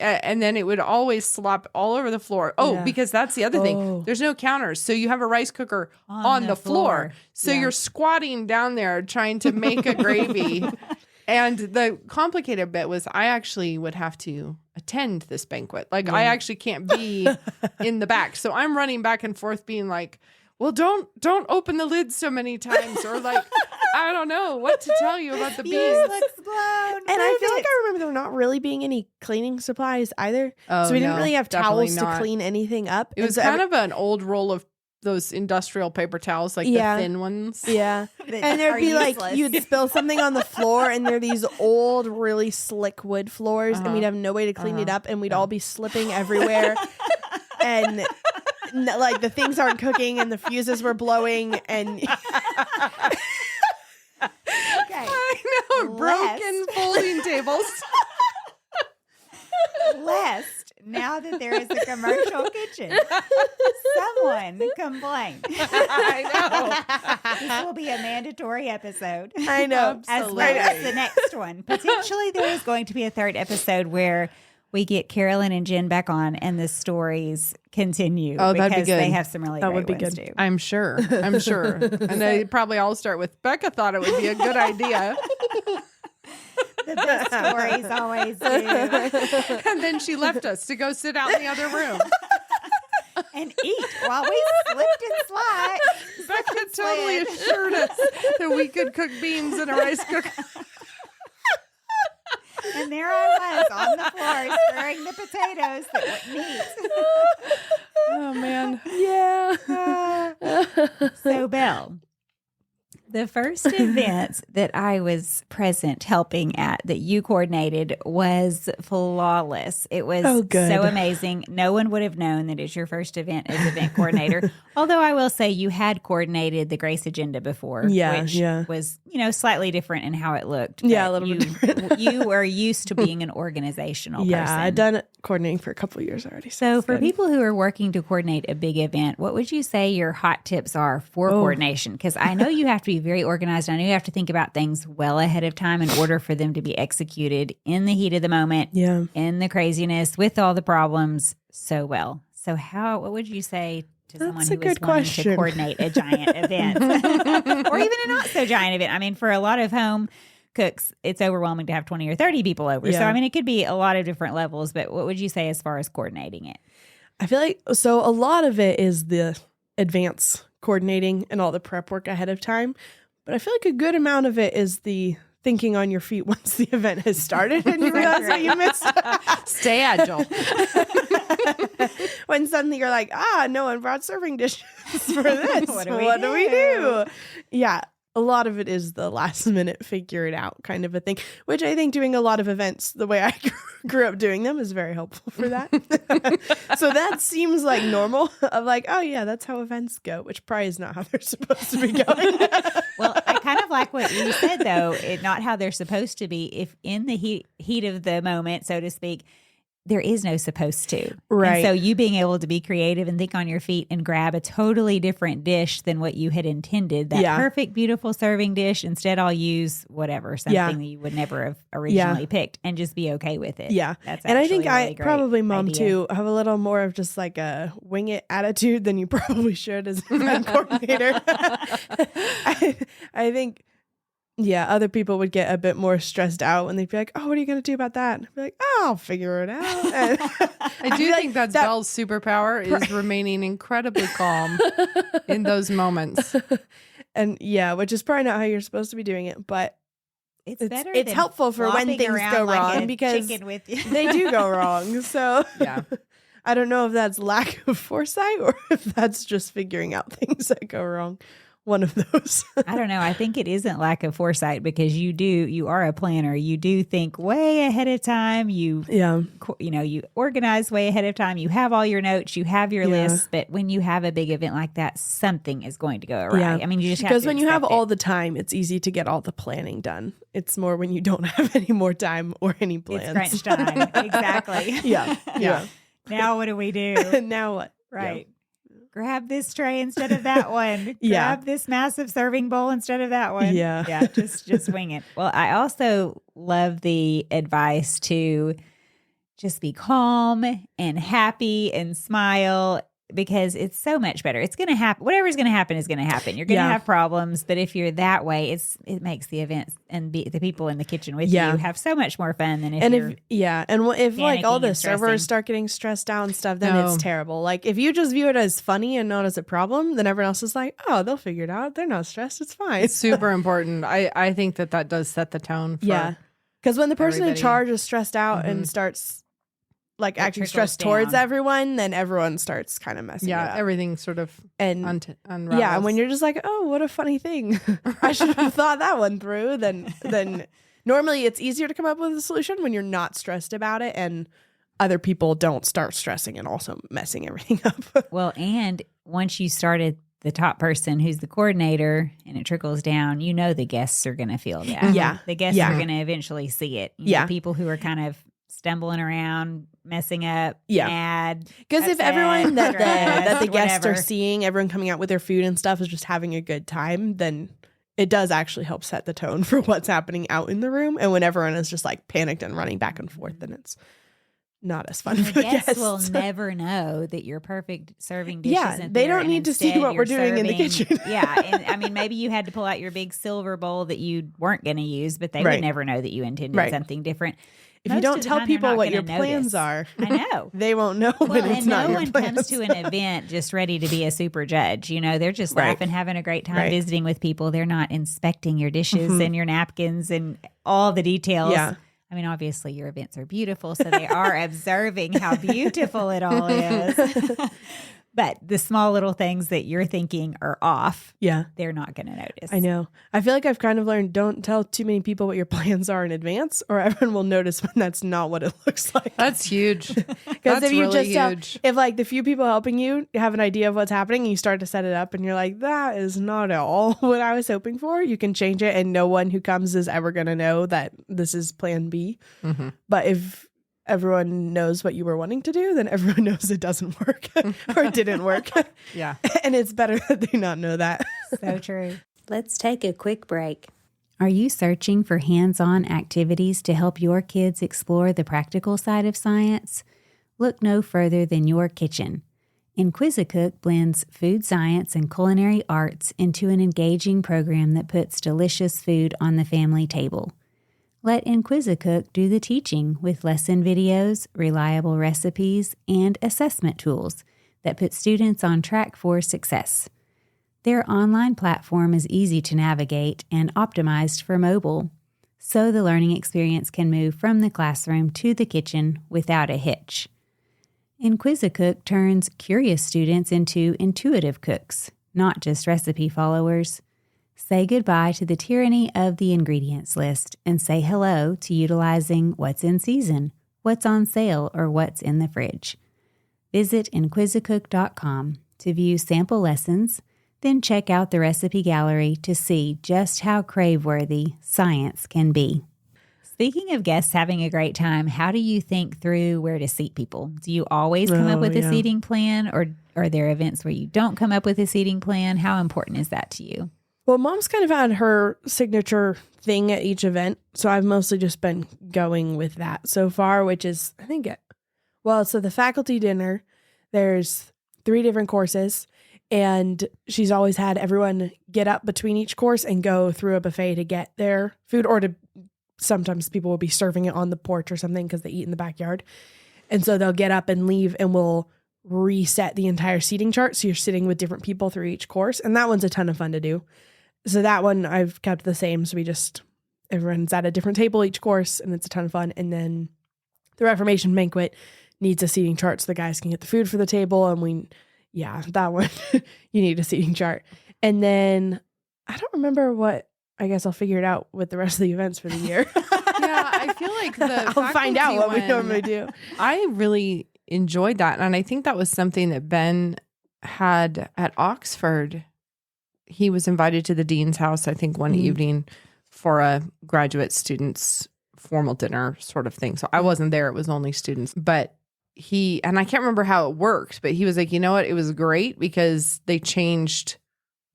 Speaker 3: then it would always slop all over the floor. Oh,
Speaker 2: Yeah.
Speaker 3: because that's the other thing. There's no counters. So you have a rice cooker on the floor. So you're squatting down there trying to make a gravy. And the complicated bit was I actually would have to attend this banquet. Like I actually can't be in the back. So I'm running back and forth being like, well, don't open the lid so many times, or like, I don't know what to tell you about the beans.
Speaker 1: Looks blown.
Speaker 2: And I feel like I remember there not really being any cleaning supplies either.
Speaker 3: Oh,
Speaker 2: so we didn't
Speaker 3: no,
Speaker 2: really have
Speaker 3: definitely
Speaker 2: towels
Speaker 3: not.
Speaker 2: to clean anything up.
Speaker 3: It was kind of an old roll of those industrial paper towels, like the thin ones.
Speaker 2: Yeah. And there'd be like, you'd spill something on the floor and there are these old, really slick wood floors and we'd have no way to clean it up and we'd all be slipping everywhere. And like the things aren't cooking and the fuses were blowing and
Speaker 3: I know, broken folding tables.
Speaker 1: Lest, now that there is a commercial kitchen, someone complain.
Speaker 3: I know.
Speaker 1: This will be a mandatory episode.
Speaker 2: I know.
Speaker 1: As well as the next one. Potentially there is going to be a third episode where we get Carolyn and Jen back on and the stories continue.
Speaker 3: Oh, that'd be
Speaker 1: because
Speaker 3: good.
Speaker 1: they have some really
Speaker 2: That
Speaker 1: great
Speaker 2: would be
Speaker 1: ones
Speaker 2: good.
Speaker 1: too.
Speaker 3: I'm sure. And they probably all start with Becca thought it would be a good idea.
Speaker 1: The best stories always do.
Speaker 3: And then she left us to go sit out in the other room.
Speaker 1: And eat while we slipped and slide.
Speaker 3: Becca totally assured us that we could cook beans in a rice cooker.
Speaker 1: And there I was on the floor stirring the potatoes that wouldn't eat.
Speaker 3: Oh, man.
Speaker 2: yeah.
Speaker 1: So, Bill, The first event that I was present helping at that you coordinated was flawless. It was so amazing. No one would have known that it's your first event as event coordinator. Although I will say you had coordinated the Grace Agenda before, which was, slightly different in how it looked.
Speaker 2: Yeah, a little bit different.
Speaker 1: You were used to being an organizational person.
Speaker 2: Yeah, I've done coordinating for a couple of years already.
Speaker 1: So for people who are working to coordinate a big event, what would you say your hot tips are for coordination? Because I know you have to be very organized. I know you have to think about things well ahead of time in order for them to be executed in the heat of the moment, in the craziness, with all the problems so well. So what would you say to someone who is wanting to coordinate a giant event or even a not so giant event? I mean, for a lot of home cooks, it's overwhelming to have 20 or 30 people over. So, I mean, it could be a lot of different levels, but what would you say as far as coordinating it?
Speaker 2: I feel like, so a lot of it is the advance coordinating and all the prep work ahead of time. But I feel like a good amount of it is the thinking on your feet once the event has started and you realize what you missed.
Speaker 3: Stay agile.
Speaker 2: When suddenly you're like, no one brought serving dishes for this. What do we do? Yeah. A lot of it is the last minute figure it out kind of a thing, which I think doing a lot of events the way I grew up doing them is very helpful for that. So that seems like normal of like, oh yeah, that's how events go, which probably is not how they're supposed to be going.
Speaker 1: Well, I kind of like what you said though, not how they're supposed to be. If in the heat of the moment, so to speak, there is no supposed to.
Speaker 2: Right.
Speaker 1: And so you being able to be creative and think on your feet and grab a totally different dish than what you had intended, that perfect, beautiful serving dish, instead I'll use whatever, something that you would never have originally picked and just be okay with it.
Speaker 2: Yeah.
Speaker 1: That's
Speaker 2: and I think
Speaker 1: really
Speaker 2: probably mom too have a little more of just like a wing it attitude than you probably should as an event coordinator. I think other people would get a bit more stressed out when they'd be like, oh, what are you going to do about that? And I'd be like, oh, I'll figure it out.
Speaker 3: I do think that's Belle's superpower is remaining incredibly calm in those moments.
Speaker 2: And which is probably not how you're supposed to be doing it, but it's helpful for when things go wrong because they do go wrong. So I don't know if that's lack of foresight or if that's just figuring out things that go wrong. One of those.
Speaker 1: I don't know. I think it isn't lack of foresight because you are a planner. You do think way ahead of time. You organize way ahead of time. You have all your notes, you have your lists, but when you have a big event like that, something is going to go awry. I mean, you just have to,
Speaker 2: because when you have all the time, it's easy to get all the planning done. It's more when you don't have any more time or any plans.
Speaker 1: It's crunch time. Exactly.
Speaker 2: Yeah.
Speaker 1: Now what do we do?
Speaker 2: Now what?
Speaker 1: Right. Yeah. Grab this tray instead of that one. Grab this massive serving bowl instead of that one. Yeah. Just wing it. Well, I also love the advice to just be calm and happy and smile because it's so much better. It's going to happen. Whatever's going to happen is going to happen. You're going to have problems, but if you're that way, it makes the events and the people in the kitchen with you have so much more fun than
Speaker 2: if like all the servers start getting stressed out and stuff, then it's terrible. Like if you just view it as funny and not as a problem, then everyone else is like, oh, they'll figure it out. They're not stressed. It's fine.
Speaker 3: It's super important. I think that does set the tone for
Speaker 2: because when the person in charge is stressed out and starts like acting stressed towards everyone, then everyone starts kind of messing it up.
Speaker 3: Everything sort of unravels.
Speaker 2: Yeah, and when you're just like, oh, what a funny thing. I should have thought that one through. Then normally it's easier to come up with a solution when you're not stressed about it and other people don't start stressing and also messing everything up.
Speaker 1: Well, and once you started the top person who's the coordinator and it trickles down, the guests are going to feel that.
Speaker 2: Yeah.
Speaker 1: The guests are going to eventually see it. People who are kind of stumbling around, messing up, mad.
Speaker 2: Because if everyone that the guests are seeing, everyone coming out with their food and stuff is just having a good time, then it does actually help set the tone for what's happening out in the room. And when everyone is just like panicked and running back and forth, then it's not as fun for the guests.
Speaker 1: Will never know that your perfect serving dish isn't
Speaker 2: they
Speaker 1: there,
Speaker 2: don't need to see what we're doing in the kitchen.
Speaker 1: And I mean, maybe you had to pull out your big silver bowl that you weren't going to use, but they would never know that you intended something different.
Speaker 2: If you don't tell people what your plans are,
Speaker 1: I know
Speaker 2: they won't know when it's not your plans.
Speaker 1: No one comes to an event just ready to be a super judge. They're just laughing, having a great time, visiting with people. They're not inspecting your dishes and your napkins and all the details. Yeah. I mean, obviously your events are beautiful, so they are observing how beautiful it all is. But the small little things that you're thinking are off,
Speaker 2: Yeah.
Speaker 1: they're not going to notice.
Speaker 2: I know. I feel like I've kind of learned don't tell too many people what your plans are in advance, or everyone will notice when that's not what it looks like.
Speaker 3: That's huge.
Speaker 2: Because if you
Speaker 3: really
Speaker 2: just
Speaker 3: huge.
Speaker 2: if like the few people helping you have an idea of what's happening and you start to set it up and you're like, that is not at all what I was hoping for, you can change it and no one who comes is ever going to know that this is plan B.
Speaker 3: Mm-hmm.
Speaker 2: But if everyone knows what you were wanting to do, then everyone knows it doesn't work or it didn't work.
Speaker 3: Yeah.
Speaker 2: And it's better that they not know that.
Speaker 1: So true.
Speaker 4: Let's take a quick break.
Speaker 1: Are you searching for hands-on activities to help your kids explore the practical side of science? Look no further than your kitchen. Inquisicook blends food science and culinary arts into an engaging program that puts delicious food on the family table. Let Inquisicook do the teaching with lesson videos, reliable recipes, and assessment tools that put students on track for success. Their online platform is easy to navigate and optimized for mobile, so the learning experience can move from the classroom to the kitchen without a hitch. Inquisicook turns curious students into intuitive cooks, not just recipe followers. Say goodbye to the tyranny of the ingredients list and say hello to utilizing what's in season, what's on sale, or what's in the fridge. Visit inquisicook.com to view sample lessons, then check out the recipe gallery to see just how crave-worthy science can be. Speaking of guests having a great time, how do you think through where to seat people? Do you always come up with a seating plan, or are there events where you don't come up with a seating plan? How important is that to you?
Speaker 2: Well, Mom's kind of had her signature thing at each event, so I've mostly just been going with that so far, which is, I think, so the faculty dinner, there's 3 different courses, and she's always had everyone get up between each course and go through a buffet to get their food, or to sometimes people will be serving it on the porch or something because they eat in the backyard. And so they'll get up and leave, and we'll reset the entire seating chart, so you're sitting with different people through each course, and that one's a ton of fun to do. So that one I've kept the same. So everyone's at a different table each course, and it's a ton of fun. And then the Reformation banquet needs a seating chart so the guys can get the food for the table. And that one, you need a seating chart. And then I don't remember I guess I'll figure it out with the rest of the events for the year.
Speaker 3: Yeah, I feel like
Speaker 2: I'll find out what we normally do.
Speaker 3: I really enjoyed that. And I think that was something that Ben had at Oxford. He was invited to the dean's house, I think, one evening for a graduate students' formal dinner sort of thing. So I wasn't there. It was only students. But and I can't remember how it worked, but he was like, you know what? It was great because they changed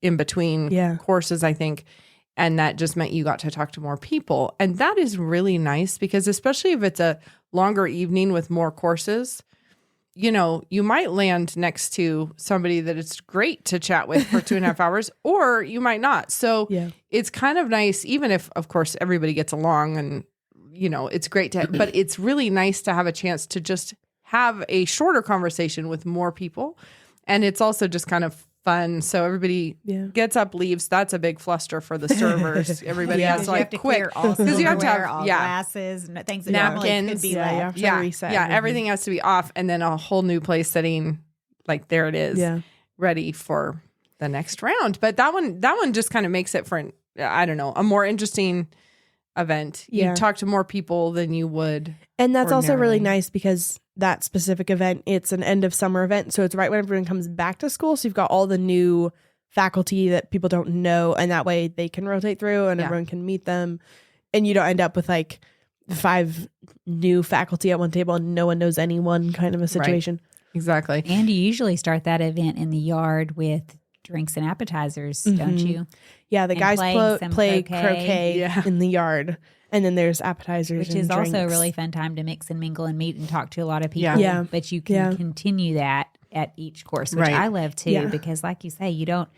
Speaker 3: in between courses, I think. And that just meant you got to talk to more people. And that is really nice because especially if it's a longer evening with more courses, you might land next to somebody that it's great to chat with for 2.5 hours, or you might not. So it's kind of nice, even if, of course, everybody gets along and, it's great but it's really nice to have a chance to just have a shorter conversation with more people. And it's also just kind of fun. So everybody gets up, leaves. That's a big fluster for the servers. Everybody has to
Speaker 1: clear all
Speaker 3: because you have to have
Speaker 1: all glasses and things that normally
Speaker 3: napkins.
Speaker 1: could be
Speaker 2: You have
Speaker 1: left.
Speaker 2: to reset everything.
Speaker 3: Everything has to be off, and then a whole new place setting. Like there it is, ready for the next round. But that one just kind of makes it for a more interesting event. You talk to more people than you would,
Speaker 2: and that's also really
Speaker 3: ordinarily.
Speaker 2: nice because that specific event, it's an end of summer event. So it's right when everyone comes back to school. So you've got all the new faculty that people don't know. And that way they can rotate through and everyone can meet them. And you don't end up with like 5 new faculty at one table and no one knows anyone kind of a situation.
Speaker 3: Right. Exactly.
Speaker 1: And you usually start that event in the yard with drinks and appetizers, don't you?
Speaker 2: Yeah, the
Speaker 1: And
Speaker 2: guys
Speaker 1: playing some
Speaker 2: play
Speaker 1: croquet.
Speaker 2: croquet in the yard. And then there's appetizers,
Speaker 1: Which
Speaker 2: and
Speaker 1: is also a
Speaker 2: drinks.
Speaker 1: really fun time to mix and mingle and meet and talk to a lot of people.
Speaker 2: Yeah.
Speaker 1: But you can continue that at each course, which I love too, because like you say, you don't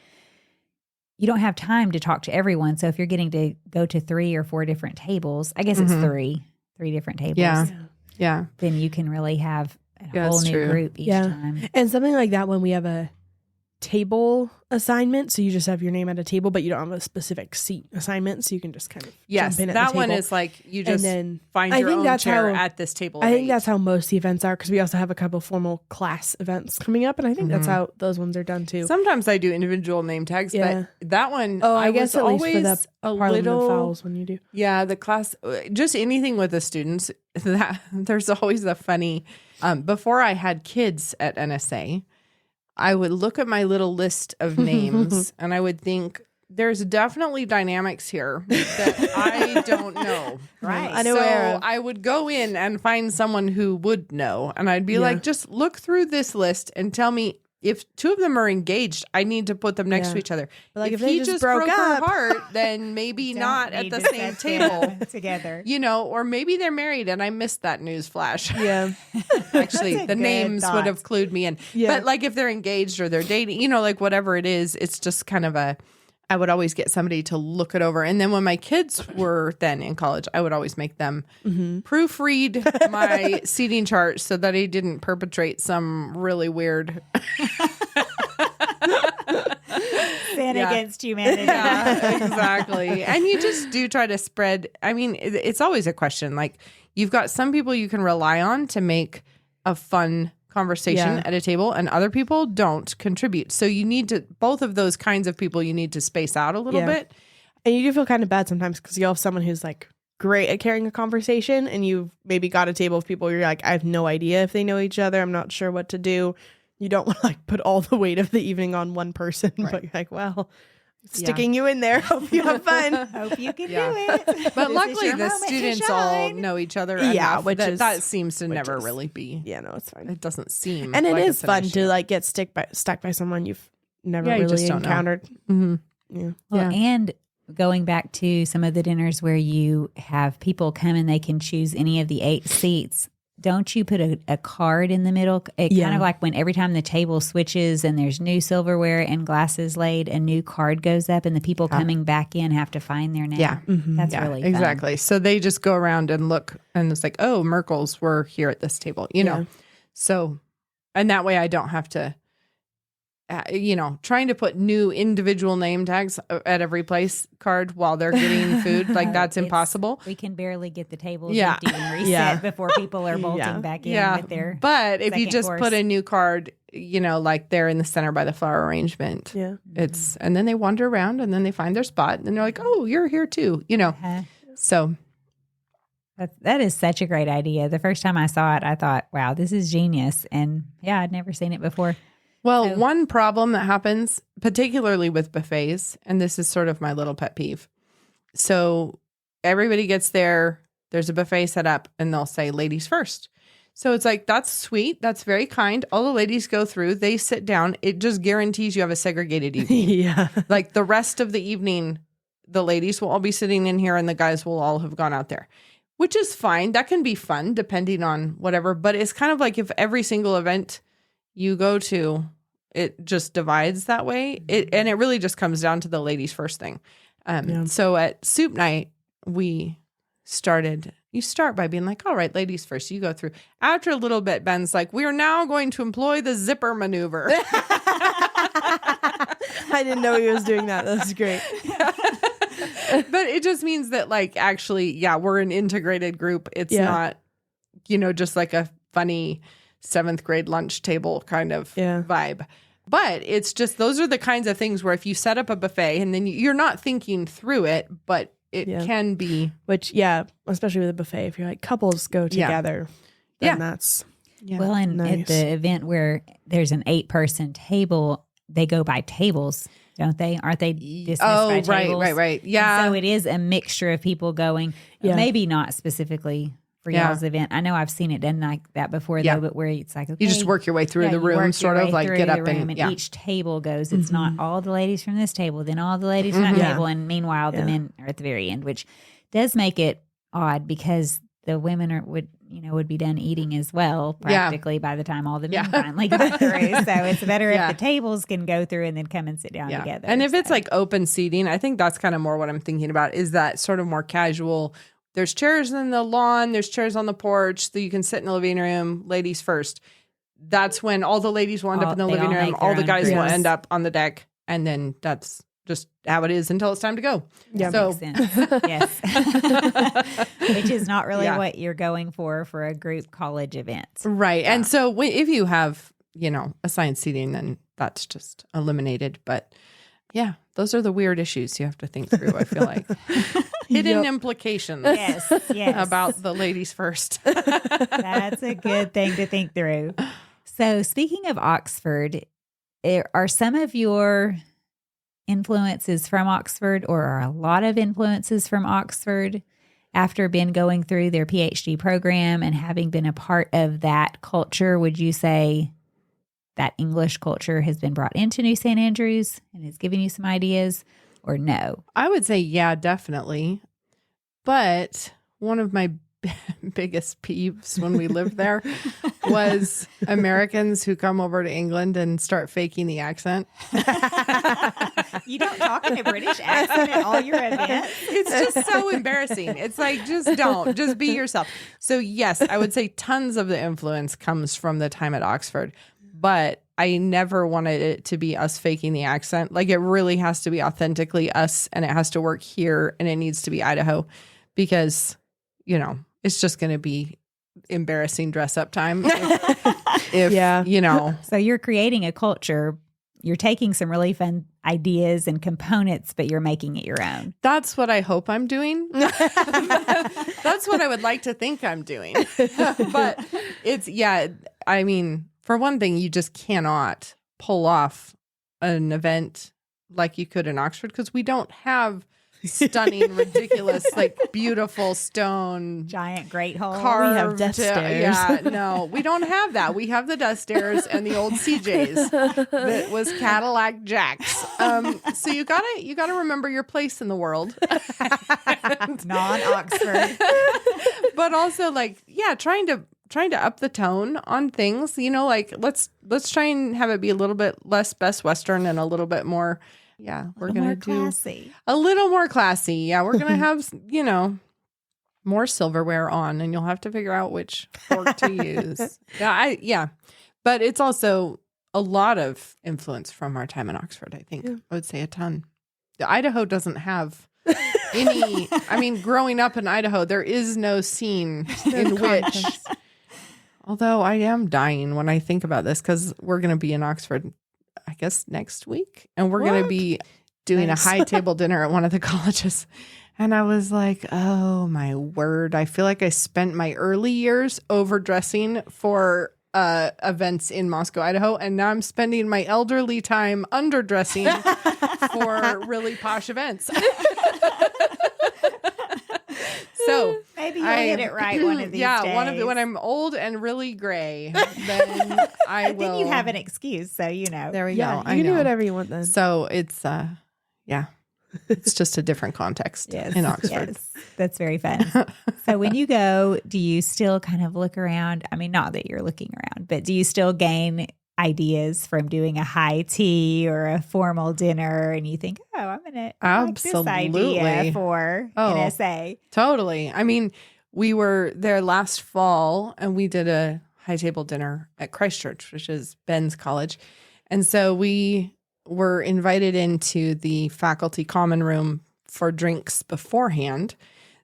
Speaker 1: have time to talk to everyone. So if you're getting to go to 3 or 4 different tables, I guess it's 3 different tables.
Speaker 3: Yeah.
Speaker 1: Then you can really have a whole
Speaker 3: that's
Speaker 1: new
Speaker 3: true.
Speaker 1: group each time.
Speaker 2: And something like that when we have a table assignment. So you just have your name at a table, but you don't have a specific seat assignment. So you can just kind of
Speaker 3: Yes,
Speaker 2: jump in at
Speaker 3: that
Speaker 2: the
Speaker 3: one
Speaker 2: table.
Speaker 3: is like you just
Speaker 2: then
Speaker 3: find
Speaker 2: I
Speaker 3: your
Speaker 2: think
Speaker 3: own
Speaker 2: that's
Speaker 3: chair
Speaker 2: how-
Speaker 3: at this table.
Speaker 2: I
Speaker 3: of
Speaker 2: think
Speaker 3: 8.
Speaker 2: that's how most events are, because we also have a couple formal class events coming up, and I think that's how those ones are done too.
Speaker 3: Sometimes I do individual name tags,
Speaker 2: Yeah.
Speaker 3: but that one,
Speaker 2: Oh, I guess
Speaker 3: was
Speaker 2: at least for
Speaker 3: always
Speaker 2: the
Speaker 3: a
Speaker 2: Parliament of
Speaker 3: little.
Speaker 2: Fowls when you do.
Speaker 3: Yeah, the class, just anything with the students. That there's always a funny. Before I had kids at NSA, I would look at my little list of names and I would think there's definitely dynamics here that I don't know.
Speaker 1: Right.
Speaker 2: Unaware
Speaker 3: So
Speaker 2: of.
Speaker 3: I would go in and find someone who would know, and I'd be like, just look through this list and tell me. If 2 of them are engaged, I need to put them next to each other.
Speaker 2: But like,
Speaker 3: if
Speaker 2: if they
Speaker 3: he
Speaker 2: just
Speaker 3: just
Speaker 2: broke
Speaker 3: broke her
Speaker 2: up.
Speaker 3: heart, then maybe
Speaker 1: Don't
Speaker 3: not at
Speaker 1: need
Speaker 3: the
Speaker 1: to
Speaker 3: same
Speaker 1: sit
Speaker 3: table.
Speaker 1: them together.
Speaker 3: You know, or maybe they're married and I missed that news flash.
Speaker 2: Yeah.
Speaker 3: Actually,
Speaker 1: That's a
Speaker 3: the
Speaker 1: good
Speaker 3: names
Speaker 1: thought.
Speaker 3: would have clued me in.
Speaker 2: Yeah.
Speaker 3: But like if they're engaged or they're dating, you know, like whatever it is, it's just kind of I would always get somebody to look it over. And then when my kids were then in college, I would always make them proofread my seating chart so that I didn't perpetrate some really weird.
Speaker 1: Sin
Speaker 3: Yeah.
Speaker 1: against humanity.
Speaker 3: Yeah, exactly. And you just do try to spread. I mean, it's always a question. Like you've got some people you can rely on to make a fun conversation
Speaker 2: Yeah.
Speaker 3: at a table, and other people don't contribute. So you need to, both of those kinds of people, you need to space out a little
Speaker 2: Yeah.
Speaker 3: bit.
Speaker 2: And you do feel kind of bad sometimes because you'll have someone who's like great at carrying a conversation, and you've maybe got a table of people you're like, I have no idea if they know each other. I'm not sure what to do. You don't want to like put all the weight of the evening on one person, but you're like, well, sticking you in there. Hope you have fun.
Speaker 1: Hope you can
Speaker 2: Yeah.
Speaker 1: do it.
Speaker 3: But
Speaker 1: This
Speaker 3: luckily,
Speaker 1: is your
Speaker 3: the
Speaker 1: moment to
Speaker 3: students all
Speaker 1: shine.
Speaker 3: know each other.
Speaker 2: Yeah,
Speaker 3: enough
Speaker 2: which
Speaker 3: that,
Speaker 2: is-
Speaker 3: that seems to
Speaker 2: which
Speaker 3: never
Speaker 2: is-
Speaker 3: really be.
Speaker 2: Yeah, no, it's fine.
Speaker 3: It doesn't seem.
Speaker 2: And it
Speaker 3: like
Speaker 2: is
Speaker 3: it's an
Speaker 2: fun
Speaker 3: issue.
Speaker 2: to like get stuck by someone you've never
Speaker 3: Yeah, you just
Speaker 2: really
Speaker 3: don't know.
Speaker 2: encountered.
Speaker 3: Mhm.
Speaker 2: Yeah.
Speaker 1: Well,
Speaker 3: Yeah.
Speaker 1: and going back to some of the dinners where you have people come and they can choose any of the 8 seats, don't you put a card in the middle? It
Speaker 2: Yeah.
Speaker 1: kind of like when every time the table switches and there's new silverware and glasses laid, a new card goes up and the people coming back in have to find their name.
Speaker 3: Yeah.
Speaker 1: That's
Speaker 3: Yeah,
Speaker 1: really fun.
Speaker 3: exactly. So they just go around and look, and it's like, oh, Merkel's were here at this table, you know.
Speaker 2: Yeah.
Speaker 3: So, and that way I don't have to, trying to put new individual name tags at every place card while they're getting food, like that's
Speaker 1: It's-
Speaker 3: impossible.
Speaker 1: We can barely get the tables
Speaker 3: Yeah.
Speaker 1: empty and reset
Speaker 2: Yeah.
Speaker 1: before people are bolting
Speaker 2: Yeah.
Speaker 1: back in
Speaker 3: Yeah,
Speaker 1: with their.
Speaker 3: but if you
Speaker 1: second
Speaker 3: just
Speaker 1: course.
Speaker 3: put a new card, like they're in the center by the flower arrangement,
Speaker 2: Yeah.
Speaker 3: it's and then they wander around and then they find their spot and they're like, oh, you're here too,
Speaker 1: Uh-huh.
Speaker 3: So
Speaker 1: That is such a great idea. The first time I saw it, I thought, wow, this is genius. And yeah, I'd never seen it before.
Speaker 3: Well,
Speaker 1: So-
Speaker 3: one problem that happens, particularly with buffets, and this is sort of my little pet peeve. So everybody gets there, there's a buffet set up, and they'll say ladies first. So it's like, that's sweet. That's very kind. All the ladies go through, they sit down. It just guarantees you have a segregated evening.
Speaker 2: Yeah.
Speaker 3: Like the rest of the evening, the ladies will all be sitting in here and the guys will all have gone out there, which is fine. That can be fun depending on whatever. But it's kind of like if every single event you go to, it just divides that way. And it really just comes down to the ladies first thing.
Speaker 2: Yeah.
Speaker 3: So at soup night, you start by being like, all right, ladies first, you go through. After a little bit, Ben's like, we are now going to employ the zipper maneuver.
Speaker 2: I didn't know he was doing that. That's great.
Speaker 3: But it just means that like, actually, yeah, we're an integrated group. It's
Speaker 2: Yeah.
Speaker 3: not, just like a funny 7th grade lunch table kind of
Speaker 2: Yeah.
Speaker 3: vibe. But it's just, those are the kinds of things where if you set up a buffet and then you're not thinking through it, but it
Speaker 2: Yeah.
Speaker 3: can be.
Speaker 2: Which, yeah, especially with a buffet, if you're like couples go
Speaker 3: Yeah.
Speaker 2: together, then
Speaker 3: Yeah.
Speaker 2: that's
Speaker 1: Well, and at
Speaker 2: Nice.
Speaker 1: the event where there's an 8-person table, they go by tables, don't they? Aren't they dismissed by tables?
Speaker 3: right.
Speaker 1: And
Speaker 3: Yeah.
Speaker 1: so it is a mixture of people going,
Speaker 2: Yeah.
Speaker 1: maybe not specifically for
Speaker 3: Yeah.
Speaker 1: y'all's event. I know I've seen it done like that before,
Speaker 3: Yeah.
Speaker 1: though, but where it's like, okay,
Speaker 3: You just work your way through
Speaker 1: yeah,
Speaker 3: the
Speaker 1: you work
Speaker 3: room,
Speaker 1: your
Speaker 3: sort of
Speaker 1: way
Speaker 3: like
Speaker 1: through
Speaker 3: get
Speaker 1: the
Speaker 3: up
Speaker 1: room,
Speaker 3: and yeah.
Speaker 1: each table goes. It's not all the ladies from this table, then all the ladies from that
Speaker 2: Yeah.
Speaker 1: table, and meanwhile the
Speaker 2: Yeah.
Speaker 1: men are at the very end, which does make it odd because the women would be done eating as well
Speaker 3: Yeah.
Speaker 1: practically by the time all the men
Speaker 3: Yeah.
Speaker 1: finally go through. So it's better
Speaker 3: Yeah.
Speaker 1: if the tables can go through and then come and sit down
Speaker 3: Yeah.
Speaker 1: together.
Speaker 3: And if it's
Speaker 1: So-
Speaker 3: like open seating, I think that's kind of more what I'm thinking about is that sort of more casual. There's chairs in the lawn, there's chairs on the porch, so you can sit in the living room, ladies first. that's when all the ladies will end up in the
Speaker 1: They
Speaker 3: living
Speaker 1: all
Speaker 3: room.
Speaker 1: make their
Speaker 3: All the
Speaker 1: own
Speaker 3: guys will
Speaker 2: groups.
Speaker 3: end up on the deck. And then that's just how it is until it's time to go.
Speaker 2: Yeah.
Speaker 3: So
Speaker 1: Makes sense. Yes. Which is not really
Speaker 3: Yeah.
Speaker 1: what you're going for a group college event.
Speaker 3: right. And so if you have, assigned seating, then that's just eliminated. But yeah, those are the weird issues you have to think through, I feel like. Hidden implications
Speaker 1: Yes.
Speaker 3: about the ladies first.
Speaker 1: That's a good thing to think through. So, speaking of Oxford, are some of your influences from Oxford, or are a lot of influences from Oxford after been going through their PhD program and having been a part of that culture? Would you say that English culture has been brought into New St. Andrews and is giving you some ideas, or no?
Speaker 3: I would say, yeah, definitely. But one of my biggest peeves when we lived there was Americans who come over to England and start faking the accent.
Speaker 1: You don't talk in a British accent at all your events?
Speaker 3: It's just so embarrassing. It's like, just don't. Just be yourself. So, yes, I would say tons of the influence comes from the time at Oxford. But I never wanted it to be us faking the accent. Like, it really has to be authentically us, and it has to work here, and it needs to be Idaho because, it's just going to be embarrassing dress up time. If
Speaker 2: Yeah.
Speaker 1: So you're creating a culture. You're taking some really fun ideas and components, but you're making it your own.
Speaker 3: That's what I hope I'm doing. That's what I would like to think I'm doing. But I mean, for one thing, you just cannot pull off an event like you could in Oxford because we don't have stunning, ridiculous, like beautiful stone
Speaker 1: Giant great hole.
Speaker 3: carved.
Speaker 2: We have death stairs.
Speaker 3: Yeah, no, we don't have that. We have the dust stairs and the old CJs that was Cadillac Jacks. So you gotta remember your place in the world.
Speaker 1: Non-Oxford.
Speaker 3: But also trying to up the tone on things, like let's try and have it be a little bit less Best Western and a little bit more. Yeah, we're going to do
Speaker 1: classy.
Speaker 3: a little more classy. Yeah, we're going to have, more silverware on, and you'll have to figure out which fork to use. But it's also a lot of influence from our time in Oxford, I think. I would say a ton. Idaho doesn't have any, growing up in Idaho, there is no scene in which, although I am dying when I think about this because we're going to be in Oxford, I guess, next week. And we're going to be doing a high table dinner at one of the colleges. And I was like, oh, my word. I feel like I spent my early years overdressing for events in Moscow, Idaho. And now I'm spending my elderly time underdressing for really posh events. So
Speaker 1: maybe you'll hit it right one of these days.
Speaker 3: When I'm old and really gray, then I will.
Speaker 1: Then you have an excuse, so
Speaker 3: There we
Speaker 2: Yeah,
Speaker 3: go.
Speaker 2: you can do whatever you want then.
Speaker 3: So it's it's just a different context in Oxford.
Speaker 1: Yes, that's very fun. So when you go, do you still kind of look around? I mean, not that you're looking around, but do you still gain ideas from doing a high tea or a formal dinner, and you think, oh, I'm gonna like this idea for an essay?
Speaker 3: Totally. I mean, we were there last fall and we did a high table dinner at Christchurch, which is Ben's college. And so we were invited into the faculty common room for drinks beforehand.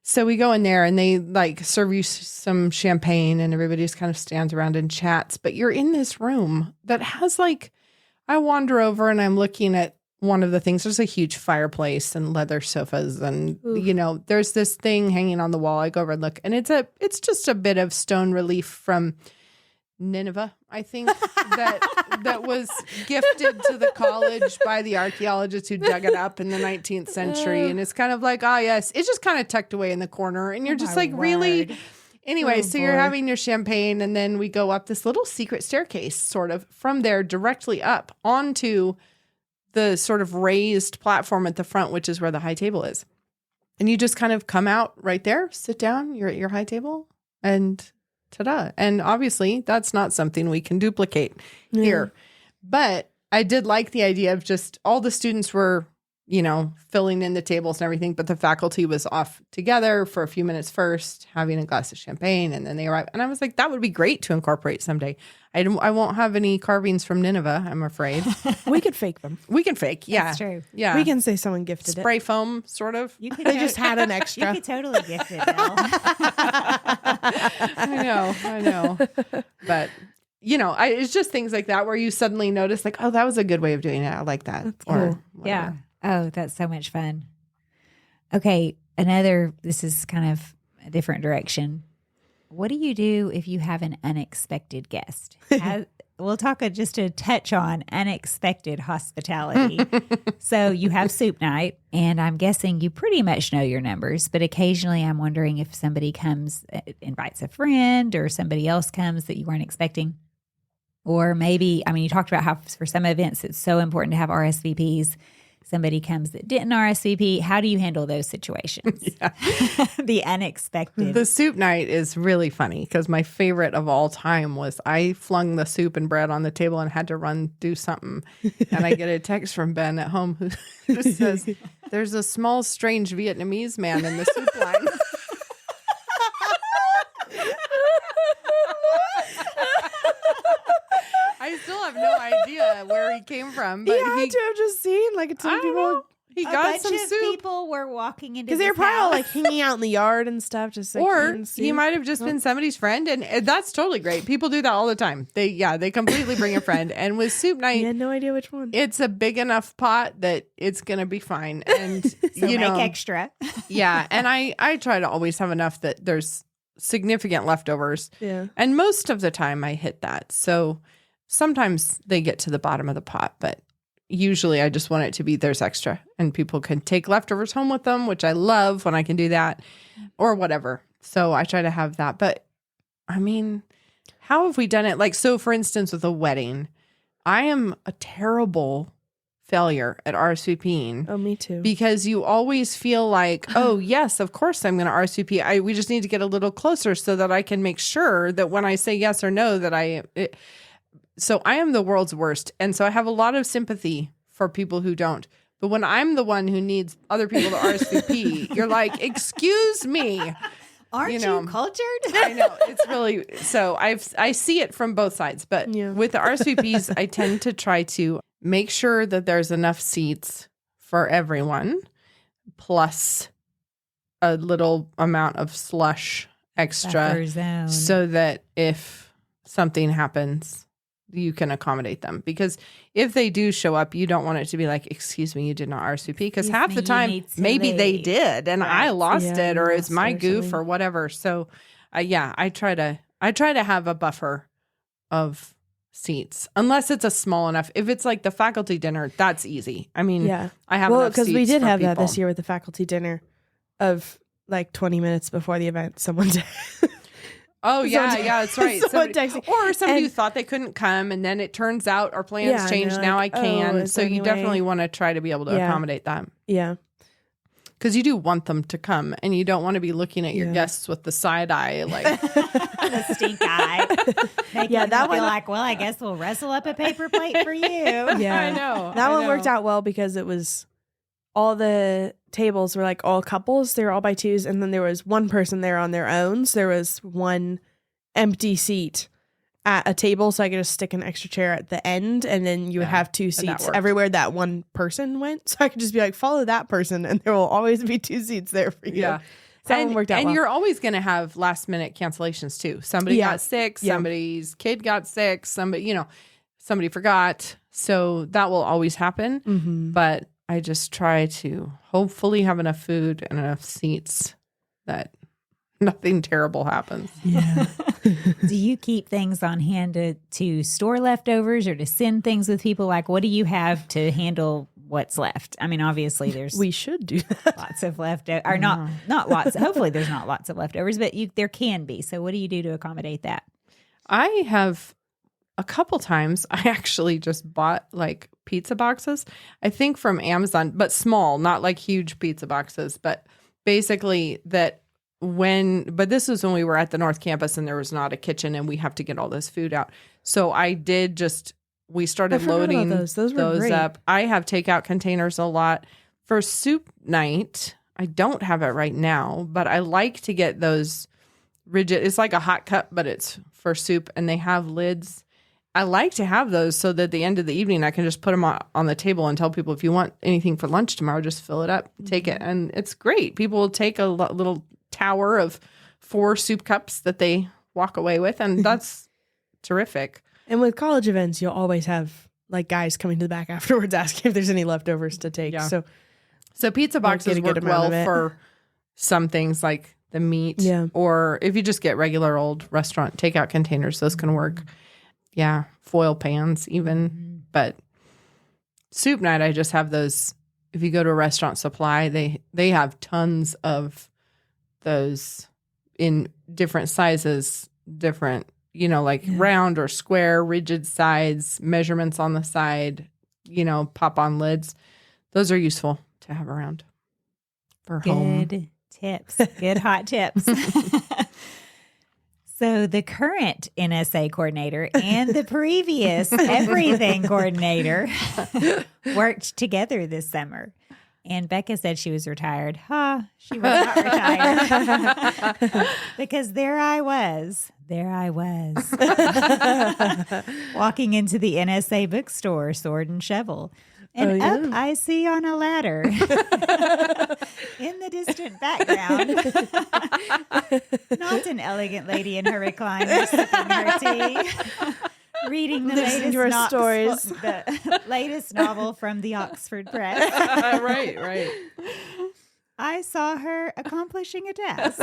Speaker 3: So we go in there and they serve you some champagne and everybody just kind of stands around and chats. But you're in this room that has I wander over and I'm looking at one of the things. There's a huge fireplace and leather sofas and, there's this thing hanging on the wall. I go over and look and it's just a bit of stone relief from Nineveh, I think, that was gifted to the college by the archaeologists who dug it up in the 19th century. And it's kind of like, yes, it's just kind of tucked away in the corner. And you're just really, anyway, so you're having your champagne and then we go up this little secret staircase sort of from there directly up onto the sort of raised platform at the front, which is where the high table is. And you just kind of come out right there, sit down, you're at your high table and ta-da. And obviously that's not something we can duplicate here. But I did like the idea of just all the students were filling in the tables and everything. But the faculty was off together for a few minutes first, having a glass of champagne, and then they arrived. And I was like, that would be great to incorporate someday. I won't have any carvings from Nineveh, I'm afraid.
Speaker 2: We could fake them.
Speaker 3: We can fake, yeah.
Speaker 1: That's true.
Speaker 3: Yeah.
Speaker 2: We can say someone gifted
Speaker 3: spray foam, sort of.
Speaker 1: You could
Speaker 2: They just had an extra.
Speaker 1: You could totally gift it, Bill.
Speaker 3: I know. But, it's just things like that where you suddenly notice like, oh, that was a good way of doing it. I like that.
Speaker 2: That's
Speaker 3: or
Speaker 2: cool.
Speaker 3: whatever.
Speaker 1: Yeah. Oh, that's so much fun. Okay. This is kind of a different direction. What do you do if you have an unexpected guest? We'll talk just a touch on unexpected hospitality. So you have soup night, and I'm guessing you pretty much know your numbers, but occasionally I'm wondering if somebody comes, invites a friend, or somebody else comes that you weren't expecting. Or maybe, you talked about how for some events it's so important to have RSVPs. Somebody comes that didn't RSVP. How do you handle those situations?
Speaker 3: Yeah.
Speaker 1: The unexpected.
Speaker 3: The soup night is really funny because my favorite of all time was I flung the soup and bread on the table and had to do something. And I get a text from Ben at home who says, there's a small, strange Vietnamese man in the soup line. I still have no idea where he came from, but
Speaker 2: He had to have just seen like some people
Speaker 3: he
Speaker 1: A
Speaker 3: got
Speaker 1: bunch
Speaker 3: some
Speaker 1: of
Speaker 3: soup.
Speaker 1: people were walking into
Speaker 2: because they were
Speaker 1: this
Speaker 2: probably all
Speaker 1: house.
Speaker 2: like hanging out in the yard and stuff, just like
Speaker 3: Or
Speaker 2: eating soup.
Speaker 3: he might have just been somebody's friend, and that's totally great. People do that all the time. They completely bring a friend, and with soup
Speaker 2: He
Speaker 3: night,
Speaker 2: had no idea which one.
Speaker 3: it's a big enough pot that it's gonna be fine. And
Speaker 1: So make extra.
Speaker 3: yeah. And I try to always have enough that there's significant leftovers,
Speaker 2: Yeah.
Speaker 3: and most of the time I hit that. So sometimes they get to the bottom of the pot, but usually I just want it to be there's extra, and people can take leftovers home with them, which I love when I can do that, or whatever. So I try to have that. But how have we done it? Like, so for instance, with a wedding, I am a terrible failure at RSVPing.
Speaker 2: Oh, me too.
Speaker 3: Because you always feel like, oh, yes, of course I'm going to RSVP. We just need to get a little closer so that I can make sure that when I say yes or no, that so I am the world's worst. And so I have a lot of sympathy for people who don't. But when I'm the one who needs other people to RSVP, you're like, excuse me.
Speaker 1: Aren't you cultured?
Speaker 3: I know. It's really, so I see it from both sides. But
Speaker 2: Yeah.
Speaker 3: with the RSVPs, I tend to try to make sure that there's enough seats for everyone, plus a little amount of slush extra,
Speaker 1: Buffer zone.
Speaker 3: so that if something happens, you can accommodate them. Because if they do show up, you don't want it to be like, excuse me, you did not RSVP. Because
Speaker 1: Excuse
Speaker 3: half
Speaker 1: me,
Speaker 3: the
Speaker 1: you
Speaker 3: time,
Speaker 1: need to
Speaker 3: maybe they
Speaker 1: leave.
Speaker 3: did and I
Speaker 1: Right.
Speaker 3: lost
Speaker 2: Yeah,
Speaker 3: it,
Speaker 2: you
Speaker 3: or it's
Speaker 2: lost
Speaker 3: my
Speaker 2: it or
Speaker 3: goof
Speaker 2: something.
Speaker 3: or whatever. So I try to have a buffer of seats, unless it's a small enough. If it's like the faculty dinner, that's easy. I mean,
Speaker 2: Yeah.
Speaker 3: I have
Speaker 2: Well,
Speaker 3: enough
Speaker 2: because we
Speaker 3: seats
Speaker 2: did
Speaker 3: for
Speaker 2: have that
Speaker 3: people.
Speaker 2: this year with the faculty dinner of like 20 minutes before the event. Someone did.
Speaker 3: Oh yeah,
Speaker 2: Someone-
Speaker 3: yeah, that's right.
Speaker 2: someone
Speaker 3: Somebody,
Speaker 2: texted-
Speaker 3: or somebody who
Speaker 2: and-
Speaker 3: thought they couldn't come, and then it turns out our plans
Speaker 2: Yeah, and
Speaker 3: changed.
Speaker 2: they're
Speaker 3: Now
Speaker 2: like,
Speaker 3: I can.
Speaker 2: "Oh, is
Speaker 3: So
Speaker 2: there
Speaker 3: you
Speaker 2: any
Speaker 3: definitely
Speaker 2: way?"
Speaker 3: want to try to be able to
Speaker 2: Yeah.
Speaker 3: accommodate that,
Speaker 2: Yeah.
Speaker 3: because you do want them to come, and you don't want to be looking at your
Speaker 2: Yeah.
Speaker 3: guests with the side eye, like
Speaker 1: The stink eye.
Speaker 2: Yeah, that
Speaker 1: one.
Speaker 2: one-
Speaker 1: Like, well, I guess we'll wrestle up a paper plate for you.
Speaker 2: Yeah.
Speaker 3: I know
Speaker 2: That
Speaker 3: I
Speaker 2: one worked
Speaker 3: know.
Speaker 2: out well because it was all the tables were like all couples. They were all by twos. And then there was one person there on their own. So there was one empty seat at a table. So I could just stick an extra chair at the end. And then you would
Speaker 3: Yeah,
Speaker 2: have two
Speaker 3: that
Speaker 2: seats
Speaker 3: worked.
Speaker 2: everywhere that one person went. So I could just be like, follow that person. And there will always be two seats there for you.
Speaker 3: Yeah.
Speaker 2: So that one worked out
Speaker 3: and
Speaker 2: well.
Speaker 3: you're always going to have last minute cancellations too. Somebody
Speaker 2: Yeah.
Speaker 3: got sick,
Speaker 2: Yeah.
Speaker 3: somebody's kid got sick, somebody forgot. So that will always happen.
Speaker 2: Mhm.
Speaker 3: But I just try to hopefully have enough food and enough seats that nothing terrible happens.
Speaker 2: Yeah.
Speaker 1: Do you keep things on hand to store leftovers or to send things with people? Like, what do you have to handle what's left? I mean, obviously, there's
Speaker 2: We should do that.
Speaker 1: lots of leftovers, or not lots. Hopefully, there's not lots of leftovers, but there can be. So, what do you do to accommodate that?
Speaker 3: I have a couple times, I actually just bought like pizza boxes, I think from Amazon, but small, not like huge pizza boxes, but basically but this was when we were at the North Campus and there was not a kitchen and we have to get all this food out. So we started
Speaker 2: I forgot about
Speaker 3: loading
Speaker 2: those. Those were great.
Speaker 3: up. I have takeout containers a lot. For soup night, I don't have it right now, but I like to get those rigid. It's like a hot cup, but it's for soup, and they have lids. I like to have those so that at the end of the evening, I can just put them on the table and tell people, if you want anything for lunch tomorrow, just fill it up, take it. And it's great. People will take a little tower of 4 soup cups that they walk away with, and that's terrific.
Speaker 2: And with college events, you'll always have like guys coming to the back afterwards asking if there's any leftovers to take.
Speaker 3: Yeah.
Speaker 2: So
Speaker 3: pizza boxes
Speaker 2: get a good
Speaker 3: work
Speaker 2: amount
Speaker 3: well
Speaker 2: of it.
Speaker 3: for some things like the meat,
Speaker 2: Yeah.
Speaker 3: or if you just get regular old restaurant takeout containers, those can work. Yeah, foil pans even. But soup night, I just have those. If you go to a restaurant supply, they have tons of those in different sizes, different, like round or square, rigid sides, measurements on the side, pop on lids. Those are useful to have around for home.
Speaker 1: Good tips. Good hot tips. So the current NSA coordinator and the previous everything coordinator worked together this summer. And Becca said she was retired. She was not retired. Because there I was, walking into the NSA bookstore, sword and shovel. And up I see on a ladder in the distant background, not an elegant lady in her recliner sipping her tea, reading the latest novel from the Oxford Press.
Speaker 3: Right.
Speaker 1: I saw her accomplishing a task.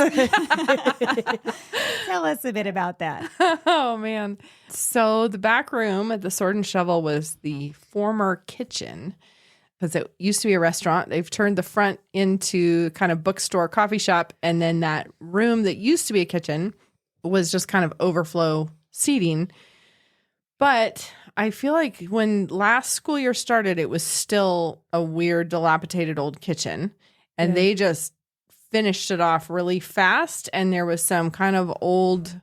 Speaker 1: Tell us a bit about that.
Speaker 3: Oh, man. So the back room at the Sword and Shovel was the former kitchen, because it used to be a restaurant. They've turned the front into kind of bookstore, coffee shop. And then that room that used to be a kitchen was just kind of overflow seating. But I feel like when last school year started, it was still a weird, dilapidated old kitchen. And they just finished it off really fast. And there was some kind of old,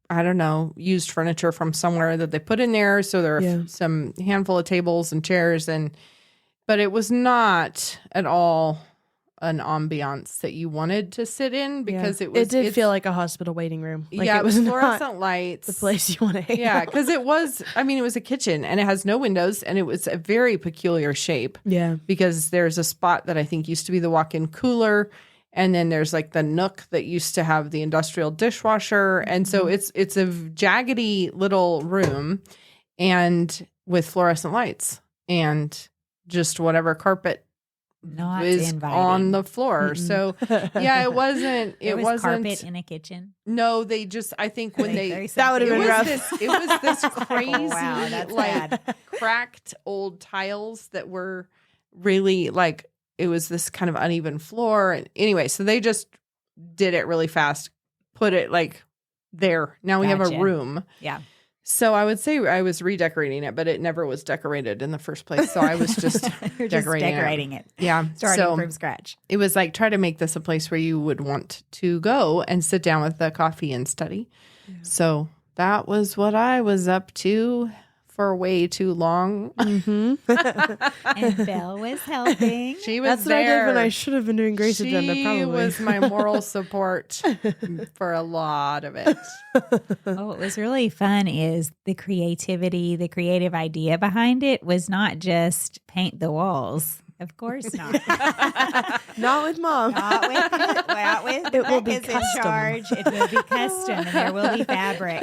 Speaker 3: I don't know, used furniture from somewhere that they put in there. So there are some handful of tables and chairs. But it was not at all an ambiance that you wanted to sit in, because it did
Speaker 2: feel like a hospital waiting room. Like
Speaker 3: it was fluorescent
Speaker 2: not
Speaker 3: lights.
Speaker 2: the place you want to hang
Speaker 3: Yeah,
Speaker 2: out.
Speaker 3: because it was a kitchen, and it has no windows, and it was a very peculiar shape.
Speaker 2: Yeah.
Speaker 3: Because there's a spot that I think used to be the walk-in cooler, and then there's like the nook that used to have the industrial dishwasher. And so it's a jaggedy little room, and with fluorescent lights and just whatever carpet
Speaker 1: Not
Speaker 3: is
Speaker 1: inviting.
Speaker 3: on the floor. So yeah, it wasn't.
Speaker 1: There
Speaker 3: It
Speaker 1: was
Speaker 3: wasn't.
Speaker 1: carpet in a kitchen.
Speaker 3: No, they just. I think when
Speaker 2: That would have been rough.
Speaker 3: It was this crazy,
Speaker 1: Wow, that's
Speaker 3: like
Speaker 1: bad.
Speaker 3: cracked old tiles that were really like, it was this kind of uneven floor. And anyway, so they just did it really fast, put it like there. Now we have a
Speaker 1: Gotcha.
Speaker 3: room.
Speaker 1: Yeah.
Speaker 3: So I would say I was redecorating it, but it never was decorated in the first place. So I was just
Speaker 1: You're just
Speaker 3: decorating
Speaker 1: decorating it.
Speaker 3: Yeah.
Speaker 1: Starting
Speaker 3: So
Speaker 1: from scratch.
Speaker 3: it was like, try to make this a place where you would want to go and sit down with the coffee and study. So that was what I was up to for way too long.
Speaker 1: And Belle was helping.
Speaker 3: She was
Speaker 2: That's what
Speaker 3: there.
Speaker 2: I did when I should have been doing Grace Agenda, probably.
Speaker 3: She was my moral support for a lot of it.
Speaker 1: What was really fun is the creativity, the creative idea behind it was not just paint the walls. Of course not.
Speaker 2: Not with Mom.
Speaker 1: Not with
Speaker 2: It will be
Speaker 1: Becca's in
Speaker 2: custom.
Speaker 1: charge. It will be custom, and there will be fabric.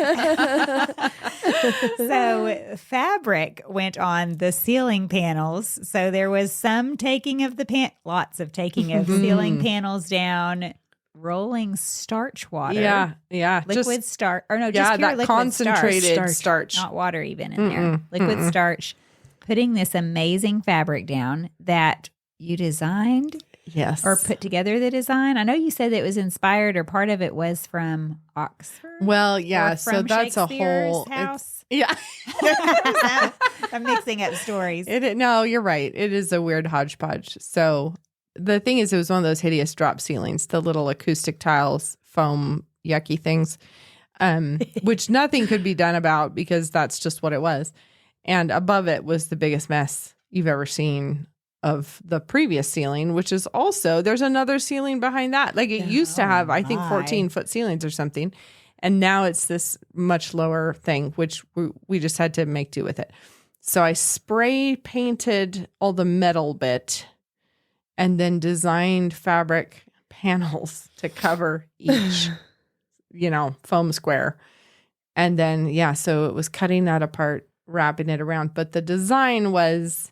Speaker 1: So fabric went on the ceiling panels. So there was some taking of lots of taking of ceiling panels down, rolling starch water.
Speaker 3: Yeah.
Speaker 1: Liquid starch, or no, just
Speaker 3: Yeah,
Speaker 1: pure
Speaker 3: that
Speaker 1: liquid
Speaker 3: concentrated starch.
Speaker 1: not water even in there. Liquid starch, putting this amazing fabric down that you designed
Speaker 3: Yes.
Speaker 1: or put together the design. I know you said that it was inspired, or part of it was from Oxford.
Speaker 3: Well,
Speaker 1: or
Speaker 3: yeah. So
Speaker 1: from
Speaker 3: that's a
Speaker 1: Shakespeare's
Speaker 3: whole.
Speaker 1: house.
Speaker 3: Yeah.
Speaker 1: I'm mixing up stories.
Speaker 3: No, you're right. It is a weird hodgepodge. So the thing is, it was one of those hideous drop ceilings, the little acoustic tiles, foam, yucky things, which nothing could be done about because that's just what it was. And above it was the biggest mess you've ever seen of the previous ceiling, which is also, there's another ceiling behind that. Like it used to have, I think, 14-foot ceilings or something. And now it's this much lower thing, which we just had to make do with it. So I spray painted all the metal bit and then designed fabric panels to cover each, foam square. And then, so it was cutting that apart, wrapping it around. But the design was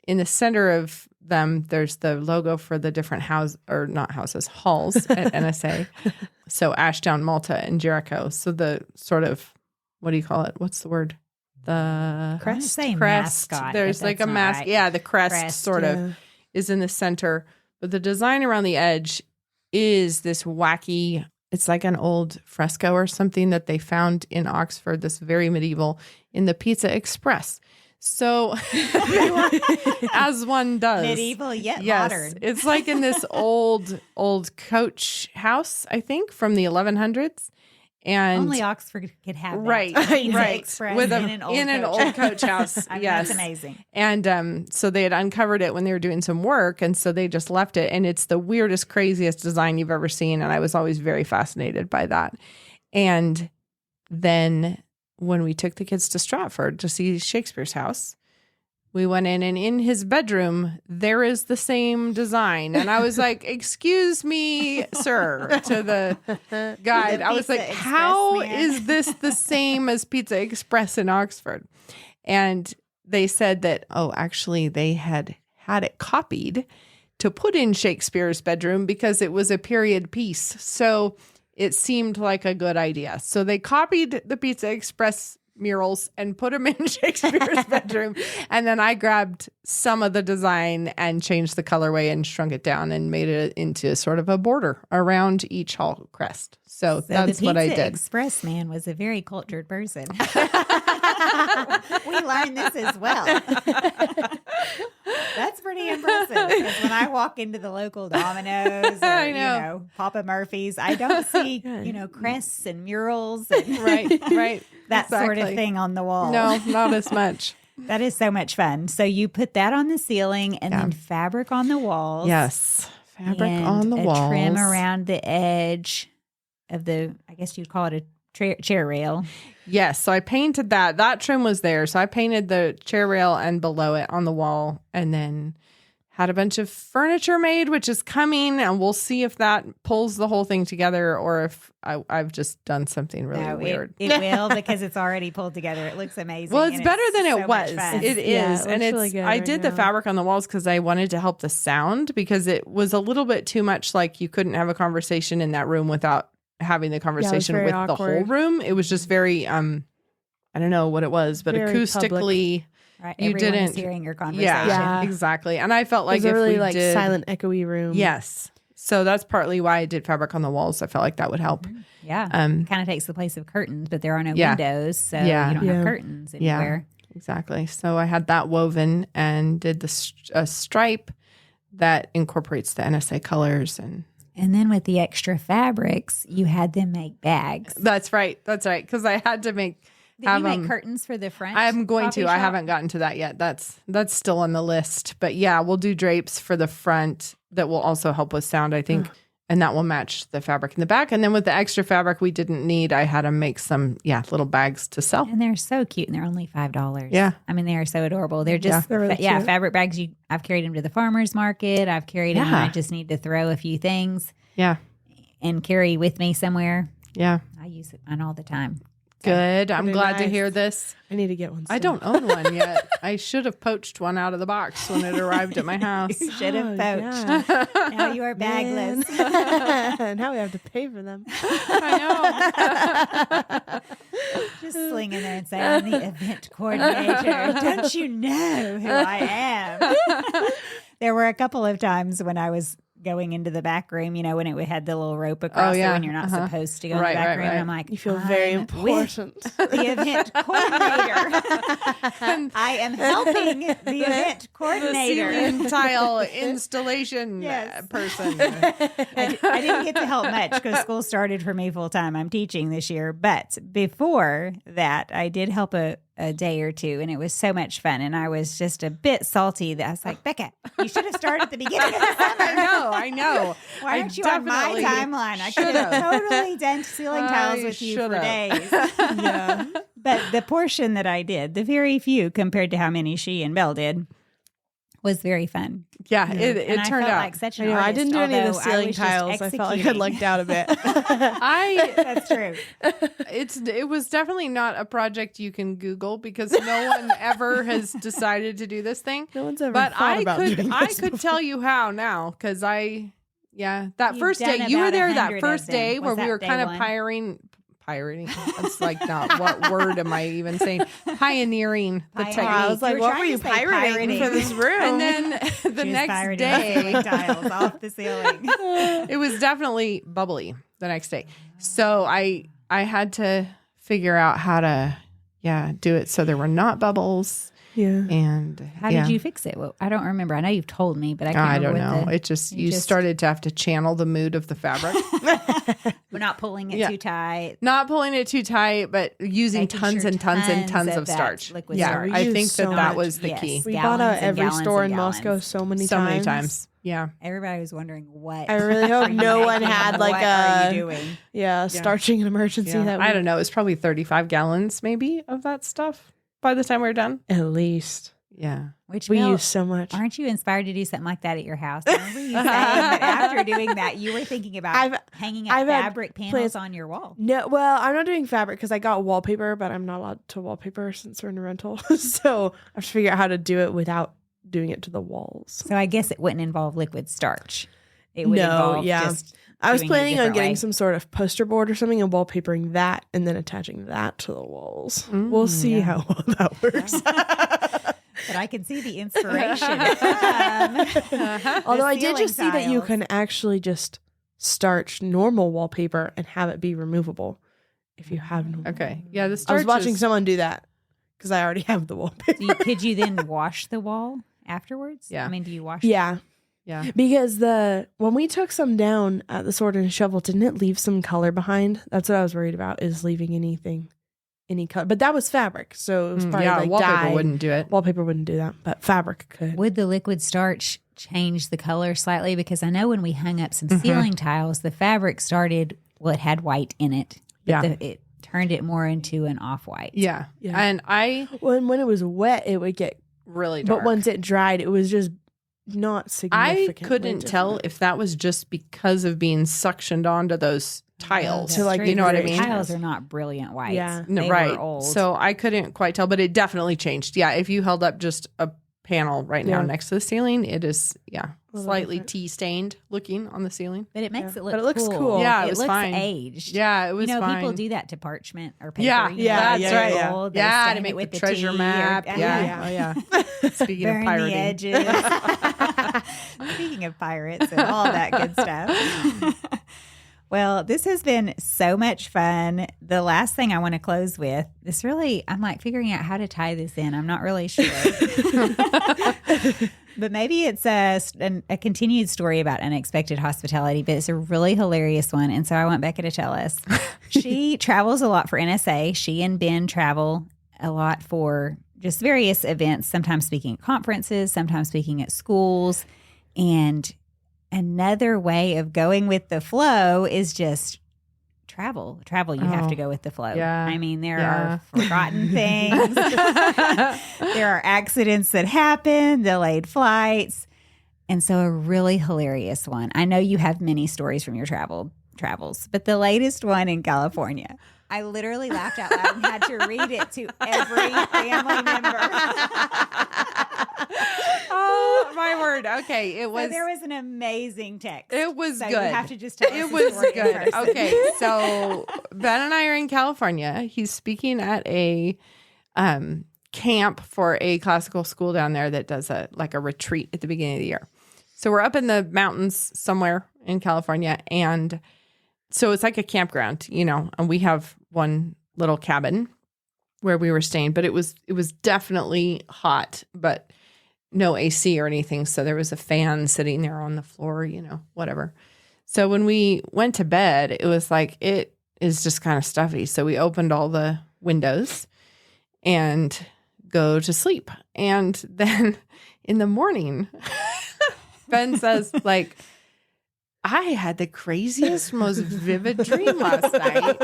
Speaker 3: in the center of them, there's the logo for the different halls at NSA. So Ashdown, Malta, and Jericho. So the sort of, what do you call it? What's the word? The
Speaker 1: crest. Mascot.
Speaker 3: There's like a mask. Right. Yeah, the crest sort of is in the center. But the design around the edge is this wacky, it's like an old fresco or something that they found in Oxford, this very medieval, in the Pizza Express. So, as one does.
Speaker 1: Medieval yet modern.
Speaker 3: It's like in this old coach house, I think, from the 1100s. And
Speaker 1: only Oxford could have that.
Speaker 3: Right.
Speaker 1: Express
Speaker 3: With
Speaker 1: in an old
Speaker 3: coach house. Yes.
Speaker 1: That's amazing.
Speaker 3: And so they had uncovered it when they were doing some work. And so they just left it. And it's the weirdest, craziest design you've ever seen. And I was always very fascinated by that. And then when we took the kids to Stratford to see Shakespeare's house, we went in, and in his bedroom, there is the same design. And I was like, excuse me, sir, to the guide. I was like, how is this the same as Pizza Express in Oxford? And they said that, actually, they had it copied to put in Shakespeare's bedroom because it was a period piece. So it seemed like a good idea. So they copied the Pizza Express murals and put them in Shakespeare's bedroom. And then I grabbed some of the design and changed the colorway and shrunk it down and made it into sort of a border around each hall crest. So that's what I did.
Speaker 1: The Pizza Express man was a very cultured person. We learned this as well. That's pretty impressive. Because when I walk into the local Domino's or, Papa Murphy's, I don't see, crests and murals and
Speaker 3: right.
Speaker 1: that sort of thing on the wall.
Speaker 3: No, not as much.
Speaker 1: That is so much fun. So you put that on the ceiling and then fabric on the walls.
Speaker 3: Yes. Fabric
Speaker 1: and
Speaker 3: on the walls.
Speaker 1: Trim around the edge of the, I guess you'd call it a chair rail.
Speaker 3: Yes. So I painted that. That trim was there. So I painted the chair rail and below it on the wall, and then had a bunch of furniture made, which is coming, and we'll see if that pulls the whole thing together or if I've just done something really weird.
Speaker 1: It will, because it's already pulled together. It looks amazing.
Speaker 3: Well, it's better than it was. It is.
Speaker 2: Yeah,
Speaker 3: and
Speaker 2: really good
Speaker 3: I did the fabric on the walls because I wanted to help the sound, because it was a little bit too much like you couldn't have a conversation in that room without having the conversation with awkward. The whole room. It was just very, I don't know what it was, but very acoustically.
Speaker 1: Public. Right. You didn't hearing your conversation.
Speaker 3: Yeah, exactly. And I felt like
Speaker 2: it was
Speaker 3: if
Speaker 2: a really
Speaker 3: we did
Speaker 2: silent, echoey room.
Speaker 3: Yes. So that's partly why I did fabric on the walls. I felt like that would help.
Speaker 1: Mm-hmm. Yeah. It kind of takes the place of curtains, but there are no windows, so you don't have curtains anywhere.
Speaker 3: Yeah, exactly. So I had that woven and did the stripe that incorporates the NSA colors. And
Speaker 1: then with the extra fabrics, you had them make bags.
Speaker 3: That's right. Because I had to make...
Speaker 1: Did you make curtains for the front?
Speaker 3: I'm going to. Shop? I haven't gotten to that yet. That's still on the list. But yeah, we'll do drapes for the front that will also help with sound, I think. And that will match the fabric in the back. And then with the extra fabric we didn't need, I had to make some, little bags to sell.
Speaker 1: And they're so cute, and they're only $5.
Speaker 3: Yeah.
Speaker 1: I mean, they are so adorable. They're just,
Speaker 2: they're really cute.
Speaker 1: Fabric bags. I've carried them to the farmer's market. I've carried them when I just need to throw a few things.
Speaker 3: Yeah.
Speaker 1: And carry with me somewhere.
Speaker 3: Yeah.
Speaker 1: I use it on all the time.
Speaker 3: Good. I'm glad to hear this.
Speaker 2: I need to get one soon.
Speaker 3: I don't own one yet. I should have poached one out of the box when it arrived at my house.
Speaker 1: You should have poached. Yeah. Now you are bagless.
Speaker 2: Now we have to pay for them.
Speaker 3: I know.
Speaker 1: Just sling in there and say, I'm the event coordinator. Don't you know who I am? There were a couple of times when I was going into the back room, when it had the little rope across it when you're not supposed to go in the back room. And I'm like,
Speaker 2: you feel very important.
Speaker 1: The event coordinator. I am helping the event coordinator.
Speaker 3: The ceiling tile installation person.
Speaker 1: I didn't get to help much because school started for me full time. I'm teaching this year. But before that, I did help a a day or two, and it was so much fun. And I was just a bit salty that I was like, Becca, you should have started at the beginning of the summer.
Speaker 3: I know.
Speaker 1: Why aren't you on my timeline? I could have totally done ceiling tiles with you for days.
Speaker 2: Yeah.
Speaker 1: But the portion that I did, the very few compared to how many she and Belle did, was very fun.
Speaker 3: Yeah, it
Speaker 1: And I
Speaker 3: turned
Speaker 1: felt
Speaker 3: out.
Speaker 1: like such an
Speaker 2: I
Speaker 1: artist.
Speaker 2: didn't do any of the
Speaker 1: although I
Speaker 2: ceiling
Speaker 1: was just
Speaker 2: tiles. I felt like I
Speaker 1: executing.
Speaker 2: lucked out a bit.
Speaker 1: That's true.
Speaker 3: It was definitely not a project you can Google because no one ever has decided to do this thing.
Speaker 2: No one's ever
Speaker 3: But
Speaker 2: thought
Speaker 3: I
Speaker 2: about doing
Speaker 3: I
Speaker 2: this
Speaker 3: could
Speaker 2: before.
Speaker 3: tell you how now because that
Speaker 1: You've
Speaker 3: first
Speaker 1: done
Speaker 3: day you were
Speaker 1: about
Speaker 3: there
Speaker 1: 100
Speaker 3: that
Speaker 1: of
Speaker 3: first
Speaker 1: them.
Speaker 3: day
Speaker 1: Was
Speaker 3: where we
Speaker 1: that
Speaker 3: were
Speaker 1: day
Speaker 3: kind of
Speaker 1: one?
Speaker 3: pirating. That's like not what word am I even saying? Pioneering the
Speaker 1: Pioneering.
Speaker 3: technique.
Speaker 2: I was like,
Speaker 1: You were
Speaker 2: what
Speaker 1: trying
Speaker 2: were
Speaker 1: to
Speaker 2: you
Speaker 1: say
Speaker 2: pirating for this room?
Speaker 3: And then the
Speaker 1: She was
Speaker 3: next
Speaker 1: pirating the ceiling
Speaker 3: day,
Speaker 1: tiles off the ceiling.
Speaker 3: it was definitely bubbly the next day. So I had to figure out how to do it so there were not bubbles.
Speaker 2: yeah.
Speaker 3: And
Speaker 1: How did you fix it? Well, I don't remember. I know you've told me, but I can't
Speaker 3: I
Speaker 1: remember.
Speaker 3: don't know. It just you started to have to channel the mood of the fabric.
Speaker 1: We're not pulling it
Speaker 3: Yeah.
Speaker 1: too tight.
Speaker 3: Not pulling it too tight, but using
Speaker 1: Making
Speaker 3: tons
Speaker 1: sure
Speaker 3: and tons and
Speaker 1: tons
Speaker 3: tons
Speaker 1: of
Speaker 3: of
Speaker 1: that
Speaker 3: starch.
Speaker 1: liquid
Speaker 3: Yeah,
Speaker 1: starch.
Speaker 2: We
Speaker 3: I
Speaker 2: use
Speaker 3: think
Speaker 2: so
Speaker 3: that
Speaker 2: much.
Speaker 3: was the
Speaker 1: Yes.
Speaker 3: key.
Speaker 2: We
Speaker 1: Gallons
Speaker 2: bought out
Speaker 1: and
Speaker 2: every
Speaker 1: gallons
Speaker 2: store
Speaker 1: and
Speaker 2: in Moscow
Speaker 1: gallons.
Speaker 2: so many
Speaker 3: So
Speaker 2: times.
Speaker 3: many times. Yeah.
Speaker 1: Everybody was wondering what.
Speaker 2: I really hope no one had like
Speaker 1: what are you
Speaker 2: a
Speaker 1: doing?
Speaker 2: starching an emergency.
Speaker 3: Yeah.
Speaker 2: That
Speaker 3: I don't know. It was probably 35 gallons maybe of that stuff by the time we were done.
Speaker 2: at least
Speaker 3: Yeah.
Speaker 1: Which
Speaker 2: we
Speaker 1: Bill,
Speaker 2: use so much.
Speaker 1: Aren't you inspired to do something like that at your house? Remember you saying that after doing that, you were thinking about hanging up
Speaker 2: I've had
Speaker 1: fabric panels
Speaker 2: plans-
Speaker 1: on your wall.
Speaker 2: No, well, I'm not doing fabric because I got wallpaper, but I'm not allowed to wallpaper since we're in a rental. So I have to figure out how to do it without doing it to the walls.
Speaker 1: So I guess it wouldn't involve liquid starch. It would involve just
Speaker 2: I was
Speaker 1: doing it a
Speaker 2: planning on
Speaker 1: different
Speaker 2: getting
Speaker 1: way.
Speaker 2: some sort of poster board or something and wallpapering that and then attaching that to the walls. We'll see how well that works.
Speaker 1: But I can see the inspiration.
Speaker 2: Although I did just see that you
Speaker 1: tiles.
Speaker 2: can actually just starch normal wallpaper and have it be removable if you have no.
Speaker 3: Okay. Yeah. The
Speaker 2: I
Speaker 3: starch
Speaker 2: was watching
Speaker 3: is-
Speaker 2: someone do that because I already have the wallpaper.
Speaker 1: Could you then wash the wall afterwards?
Speaker 3: Yeah.
Speaker 1: I mean, do you wash
Speaker 2: Yeah,
Speaker 3: Yeah.
Speaker 2: because when we took some down at the Sword and Shovel, didn't it leave some color behind? That's what I was worried about, is leaving any color. But that was fabric, so it was probably
Speaker 3: Yeah.
Speaker 2: like
Speaker 3: Wallpaper
Speaker 2: dyed.
Speaker 3: wouldn't do it.
Speaker 2: Wallpaper wouldn't do that, but fabric could.
Speaker 1: Would the liquid starch change the color slightly? Because I know when we hung up some
Speaker 3: Mm-hmm.
Speaker 1: ceiling tiles, the fabric started, it had white in it. But
Speaker 3: Yeah.
Speaker 1: it turned it more into an off-white.
Speaker 3: Yeah.
Speaker 2: Yeah.
Speaker 3: And I
Speaker 2: When it was wet, it would get.
Speaker 3: really dark.
Speaker 2: But once it dried, it was just not
Speaker 3: I
Speaker 2: significant.
Speaker 3: couldn't tell if that was just because of being suctioned onto those tiles.
Speaker 1: That's
Speaker 2: To, like,
Speaker 1: true,
Speaker 3: you know what I
Speaker 1: because
Speaker 3: mean?
Speaker 1: Tiles are not brilliant whites.
Speaker 2: Yeah.
Speaker 3: No,
Speaker 1: They
Speaker 3: right.
Speaker 1: were old.
Speaker 3: So I couldn't quite tell, but it definitely changed. Yeah. If you held up just a panel right now
Speaker 2: Yeah.
Speaker 3: next to the ceiling, it is,
Speaker 2: little
Speaker 3: slightly
Speaker 2: different.
Speaker 3: tea stained looking on the ceiling.
Speaker 1: But it makes
Speaker 2: Yeah.
Speaker 1: it look
Speaker 2: But it looks cool.
Speaker 3: Yeah, it
Speaker 1: it
Speaker 3: was
Speaker 1: looks
Speaker 3: fine.
Speaker 1: aged.
Speaker 3: Yeah, it was
Speaker 1: You know,
Speaker 3: fine.
Speaker 1: people do that to parchment or paper.
Speaker 3: Yeah,
Speaker 1: you know,
Speaker 2: yeah,
Speaker 1: like
Speaker 2: yeah,
Speaker 1: the
Speaker 2: yeah.
Speaker 1: gold, they
Speaker 3: Yeah,
Speaker 1: stain
Speaker 3: to
Speaker 1: it
Speaker 3: make
Speaker 1: with
Speaker 3: the treasure
Speaker 1: tea or-
Speaker 3: map. Yeah. Oh, yeah. Speaking
Speaker 1: Burn
Speaker 3: of
Speaker 1: the
Speaker 3: pirating.
Speaker 1: edges. Speaking of pirates and all that good stuff. Well, this has been so much fun. The last thing I want to close with, I'm like figuring out how to tie this in. I'm not really sure. But maybe it's a continued story about unexpected hospitality, but it's a really hilarious one. And so I want Becca to tell us. She travels a lot for NSA. She and Ben travel a lot for just various events, sometimes speaking at conferences, sometimes speaking at schools. And another way of going with the flow is just travel. You have to go with the flow.
Speaker 3: Yeah.
Speaker 1: I mean, there
Speaker 3: Yeah.
Speaker 1: are forgotten things. There are accidents that happen, delayed flights. And so a really hilarious one. I know you have many stories from your travels, but the latest one in California. I literally laughed out loud and had to read it to every family member.
Speaker 3: Oh, my word. Okay. It
Speaker 1: So
Speaker 3: was.
Speaker 1: there was an amazing text.
Speaker 3: It was
Speaker 1: So
Speaker 3: good.
Speaker 1: You have to just tell us
Speaker 3: It
Speaker 1: the
Speaker 3: was
Speaker 1: story in
Speaker 3: good.
Speaker 1: person.
Speaker 3: Okay, so Ben and I are in California. He's speaking at a camp for a classical school down there that does a retreat at the beginning of the year. So we're up in the mountains somewhere in California, and so it's like a campground, and we have one little cabin where we were staying, but it was definitely hot, but no AC or anything. So there was a fan sitting there on the floor, whatever. So when we went to bed, it was like, it is just kind of stuffy. So we opened all the windows and go to sleep. And then in the morning, Ben says, like, I had the craziest, most vivid dream last night.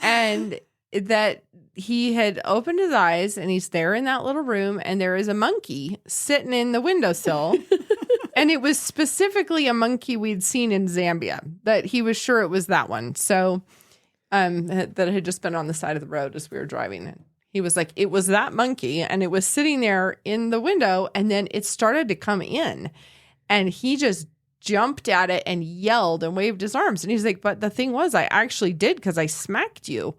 Speaker 3: And that he had opened his eyes and he's there in that little room and there is a monkey sitting in the windowsill. And it was specifically a monkey we'd seen in Zambia, that he was sure it was that one. So that had just been on the side of the road as we were driving. And he was like, it was that monkey and it was sitting there in the window and then it started to come in and he just jumped at it and yelled and waved his arms. And he's like, but the thing was, I actually did because I smacked you.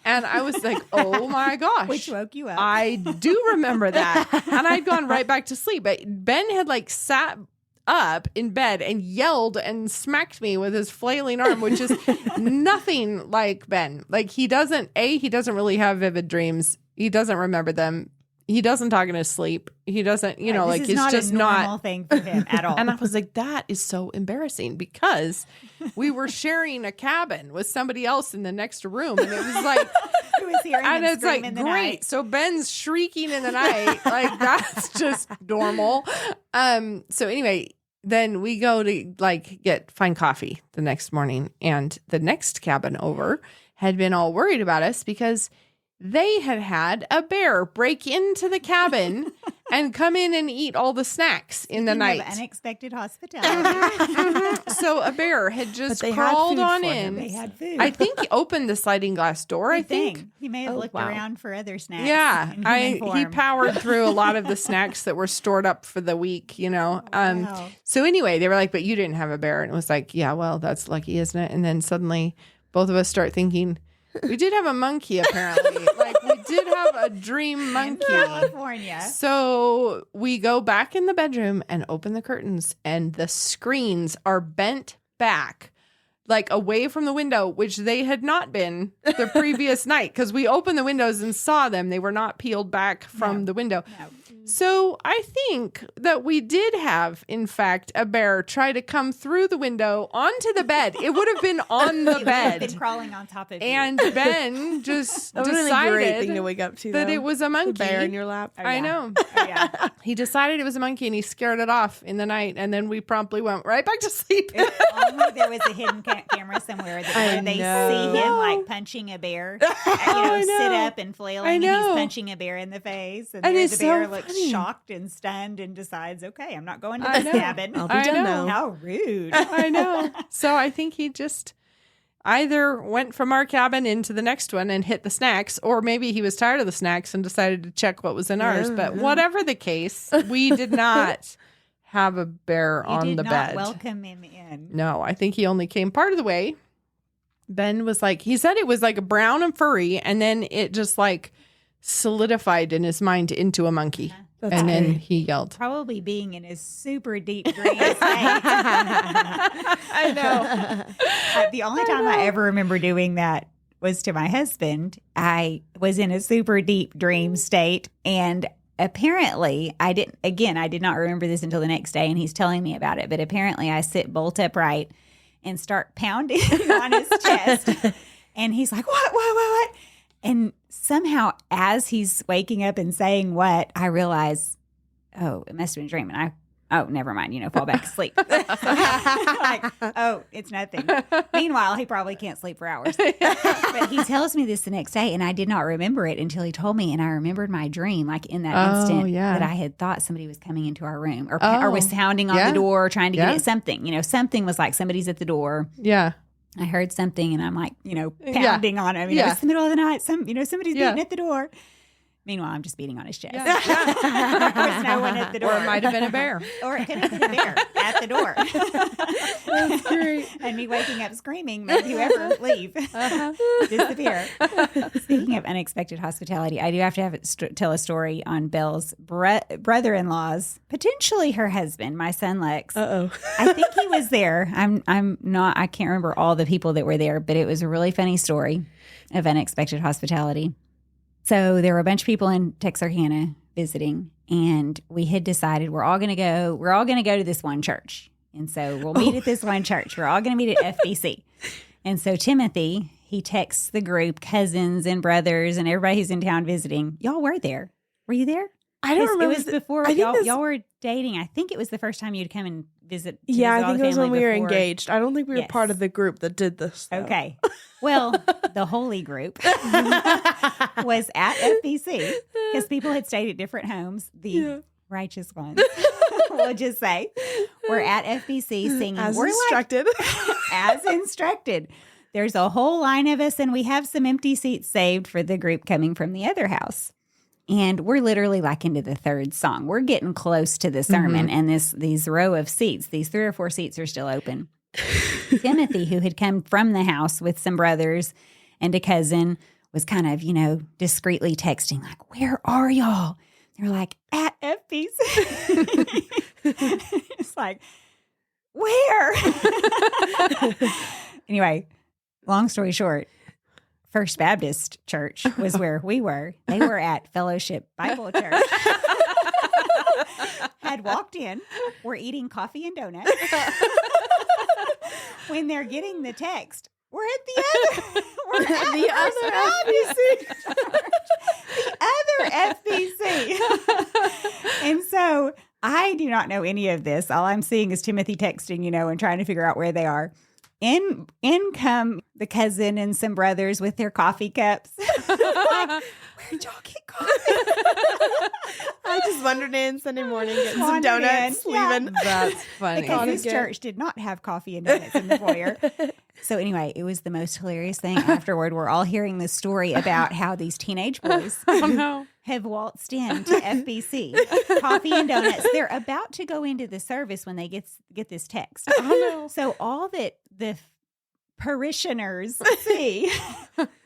Speaker 3: And I was like, oh my gosh.
Speaker 1: Which woke you up.
Speaker 3: I do remember that. And I'd gone right back to sleep. But Ben had like sat up in bed and yelled and smacked me with his flailing arm, which is nothing like Ben. Like he doesn't really have vivid dreams. He doesn't remember them. He doesn't talk in his sleep. He doesn't, you know,
Speaker 1: This
Speaker 3: like
Speaker 1: is
Speaker 3: it's
Speaker 1: not
Speaker 3: just
Speaker 1: a normal
Speaker 3: not
Speaker 1: thing for him at all.
Speaker 3: And I was like, that is so embarrassing because we were sharing a cabin with somebody else in the next room. And it was like,
Speaker 1: Who was hearing
Speaker 3: and
Speaker 1: him
Speaker 3: it's
Speaker 1: scream
Speaker 3: like,
Speaker 1: in the
Speaker 3: great.
Speaker 1: night.
Speaker 3: So Ben's shrieking in the night. Like that's just normal. So anyway, then we go to like find coffee the next morning. And the next cabin over had been all worried about us because they had a bear break into the cabin and come in and eat all the snacks in the
Speaker 1: Speaking
Speaker 3: night.
Speaker 1: of unexpected hospitality.
Speaker 3: So a bear had just
Speaker 2: they had
Speaker 3: crawled
Speaker 2: food
Speaker 3: on
Speaker 2: for
Speaker 3: in.
Speaker 2: him.
Speaker 1: They had food.
Speaker 3: I think he opened the sliding glass door. I
Speaker 1: Good
Speaker 3: think.
Speaker 1: thing. He may have looked
Speaker 2: wow.
Speaker 1: around for other snacks.
Speaker 3: Yeah,
Speaker 1: in human form.
Speaker 3: he powered through a lot of the snacks that were stored up for the week, you know.
Speaker 1: Wow.
Speaker 3: So anyway, they were like, "But you didn't have a bear," and it was like, "Yeah, well, that's lucky, isn't it?" And then suddenly, both of us start thinking, "We did have a monkey, apparently. Like we did have a dream monkey."
Speaker 1: California.
Speaker 3: So we go back in the bedroom and open the curtains, and the screens are bent back, like away from the window, which they had not been the previous night because we opened the windows and saw them. They were not peeled back from the window.
Speaker 1: No.
Speaker 3: So I think that we did have, in fact, a bear try to come through the window onto the bed. It would have been on the
Speaker 1: It would have
Speaker 3: bed.
Speaker 1: been crawling on top of you.
Speaker 3: And Ben just
Speaker 2: That would have been a great thing to
Speaker 3: decided
Speaker 2: wake up to.
Speaker 3: that
Speaker 2: though.
Speaker 3: it was a monkey.
Speaker 2: The bear in your lap.
Speaker 1: Oh,
Speaker 3: I
Speaker 1: yeah.
Speaker 3: know.
Speaker 1: Oh, yeah.
Speaker 3: He decided it was a monkey and he scared it off in the night. And then we promptly went right back to sleep.
Speaker 1: If only there was a hidden camera somewhere where they
Speaker 2: know.
Speaker 1: see him like punching a bear, sit up and flailing,
Speaker 3: I
Speaker 1: and he's
Speaker 3: know.
Speaker 1: punching a bear in the face, and,
Speaker 3: And
Speaker 1: there
Speaker 3: it's
Speaker 1: the bear
Speaker 3: so
Speaker 1: looks
Speaker 3: funny.
Speaker 1: shocked and stunned and decides, "Okay, I'm not going to
Speaker 3: I
Speaker 1: this
Speaker 3: know.
Speaker 1: cabin."
Speaker 2: I'll be
Speaker 3: I
Speaker 2: done
Speaker 3: know.
Speaker 2: now.
Speaker 1: How rude!
Speaker 3: I know. So I think he just either went from our cabin into the next one and hit the snacks, or maybe he was tired of the snacks and decided to check what was in ours. But whatever the case, we did not have a bear
Speaker 1: You
Speaker 3: on
Speaker 1: did
Speaker 3: the
Speaker 1: not
Speaker 3: bed.
Speaker 1: welcome him in.
Speaker 3: No, I think he only came part of the way. Ben was like, he said it was like brown and furry, and then it just like solidified in his mind into a monkey.
Speaker 2: That's
Speaker 3: And then
Speaker 2: great.
Speaker 3: he yelled.
Speaker 1: Probably being in his super deep dream state.
Speaker 3: I know.
Speaker 1: The only time I ever remember doing that was to my husband. I was in a super deep dream state, and apparently I did not remember this until the next day, and he's telling me about it, but apparently I sit bolt upright and start pounding on his chest, and he's like, what? And somehow as he's waking up and saying what, I realize, oh, it must have been a dream. And never mind, fall back asleep. Like, oh, it's nothing. Meanwhile, he probably can't sleep for hours. But he tells me this the next day, and I did not remember it until he told me, and I remembered my dream, like in that instant
Speaker 3: yeah.
Speaker 1: that I had thought somebody was coming into our room or
Speaker 3: Oh,
Speaker 1: was sounding on
Speaker 3: yeah.
Speaker 1: the door trying to
Speaker 3: Yeah.
Speaker 1: get at something. Something was like somebody's at the door.
Speaker 3: Yeah.
Speaker 1: I heard something, and I'm like, pounding on him.
Speaker 3: Yeah.
Speaker 1: It's the middle of the night. Somebody's
Speaker 3: Yeah.
Speaker 1: beating at the door. Meanwhile, I'm just beating on his chest.
Speaker 3: Yeah.
Speaker 1: There's no one at the door.
Speaker 3: Or it might have been a bear.
Speaker 1: Or it could have been a bear at the door.
Speaker 3: That's great.
Speaker 1: And me waking up screaming, made whoever leave. Disappear. Speaking of unexpected hospitality, I do have to tell a story on Belle's brother-in-law's, potentially her husband, my son Lex.
Speaker 2: Uh-oh.
Speaker 1: I think he was there. I can't remember all the people that were there, but it was a really funny story of unexpected hospitality. So there were a bunch of people in Texarkana visiting, and we had decided we're all going to go to this one church. And so we'll meet at this one church. We're all going to meet at FBC. And so Timothy, he texts the group, cousins and brothers and everybody who's in town visiting. Y'all were there. Were you there?
Speaker 2: I don't remember.
Speaker 1: It was before y'all were dating. I think it was the first time you'd come and visit.
Speaker 2: Yeah,
Speaker 1: visit
Speaker 2: I think it was when we were engaged. I don't think we were
Speaker 1: Yes.
Speaker 2: part of the group that did this. Though.
Speaker 1: Okay. Well, the holy group was at FBC because people had stayed at different homes. The righteous ones, we'll just say, were at FBC singing.
Speaker 2: We're instructed.
Speaker 1: As instructed. There's a whole line of us, and we have some empty seats saved for the group coming from the other house. And we're literally like into the third song. We're getting close to the sermon, and these row of seats, these 3 or 4 seats are still open. Timothy, who had come from the house with some brothers and a cousin, was kind of, discreetly texting, like, "Where are y'all?" They're like, "At FBC." It's like, where? Anyway, long story short, First Baptist Church was where we were. They were at Fellowship Bible Church. Had walked in, were eating coffee and donuts. When they're getting the text, we're at the other FBC. And so I do not know any of this. All I'm seeing is Timothy texting, and trying to figure out where they are. In come the cousin and some brothers with their coffee cups. Like, where'd y'all get coffee?
Speaker 2: I just wandered in Sunday morning, getting some
Speaker 1: Wandered
Speaker 2: donuts,
Speaker 1: in, yeah.
Speaker 2: leaving.
Speaker 3: That's funny.
Speaker 1: Because this church did not have coffee and donuts in the foyer. So anyway, it was the most hilarious thing afterward. We're all hearing this story about how these teenage boys have waltzed in to FBC, coffee and donuts. They're about to go into the service when they get this text. So all that the parishioners see,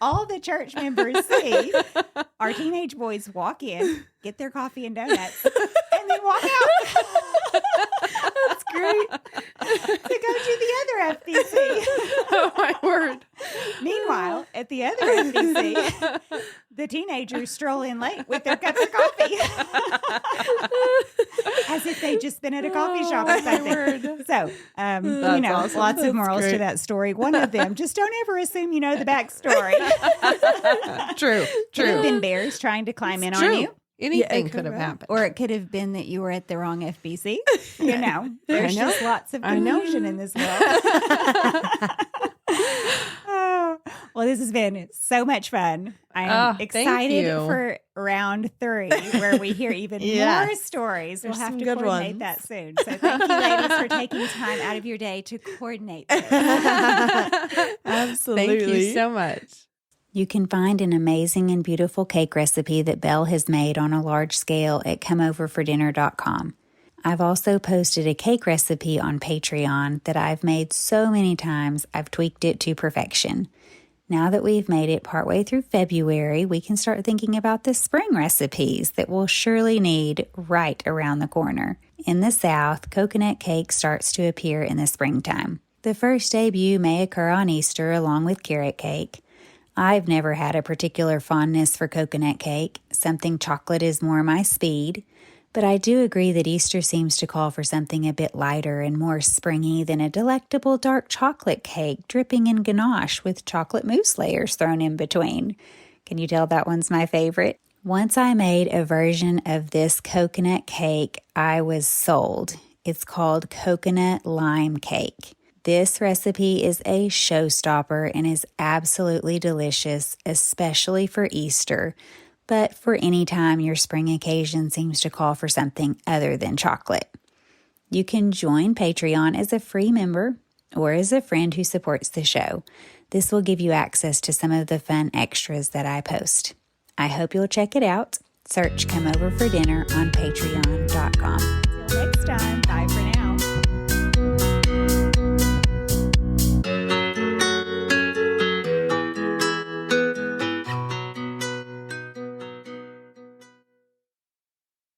Speaker 1: all the church members see, our teenage boys walk in, get their coffee and donuts, and then walk out.
Speaker 2: That's great.
Speaker 1: To go to the other FBC.
Speaker 3: Oh, my word.
Speaker 1: Meanwhile, at the other FBC, the teenagers stroll in late with their cups of coffee. As if they'd just been at a coffee shop or something. So,
Speaker 2: awesome.
Speaker 1: lots of
Speaker 2: That's
Speaker 1: morals
Speaker 2: great.
Speaker 1: to that story. One of them, just don't ever assume you know the backstory.
Speaker 3: True.
Speaker 1: Could have been bears trying to climb in on you.
Speaker 3: Anything
Speaker 2: it
Speaker 3: could
Speaker 2: could
Speaker 3: have
Speaker 2: have.
Speaker 3: happened.
Speaker 1: Or it could have been that you were at the wrong FBC. There's
Speaker 3: I know.
Speaker 1: just lots of
Speaker 3: I know.
Speaker 1: confusion in this world. Oh, well, this has been so much fun. I'm
Speaker 3: Thank
Speaker 1: excited
Speaker 3: you.
Speaker 1: for round 3, where we hear even
Speaker 2: Yes.
Speaker 1: more stories.
Speaker 2: There's
Speaker 1: we'll have
Speaker 2: some
Speaker 1: to
Speaker 2: good
Speaker 1: coordinate
Speaker 2: ones.
Speaker 1: that soon. So thank you, ladies, for taking time out of your day to coordinate this.
Speaker 2: Absolutely.
Speaker 3: Thank you so much.
Speaker 4: You can find an amazing and beautiful cake recipe that Belle has made on a large scale at comeoverfordinner.com. I've also posted a cake recipe on Patreon that I've made so many times I've tweaked it to perfection. Now that we've made it partway through February, we can start thinking about the spring recipes that we'll surely need right around the corner. In the South, coconut cake starts to appear in the springtime. The first debut may occur on Easter along with carrot cake. I've never had a particular fondness for coconut cake. Something chocolate is more my speed. But I do agree that Easter seems to call for something a bit lighter and more springy than a delectable dark chocolate cake dripping in ganache with chocolate mousse layers thrown in between. Can you tell that one's my favorite? Once I made a version of this coconut cake, I was sold. It's called coconut lime cake. This recipe is a showstopper and is absolutely delicious, especially for Easter, but for any time your spring occasion seems to call for something other than chocolate. You can join Patreon as a free member or as a friend who supports the show. This will give you access to some of the fun extras that I post. I hope you'll check it out. Search Come Over for Dinner on Patreon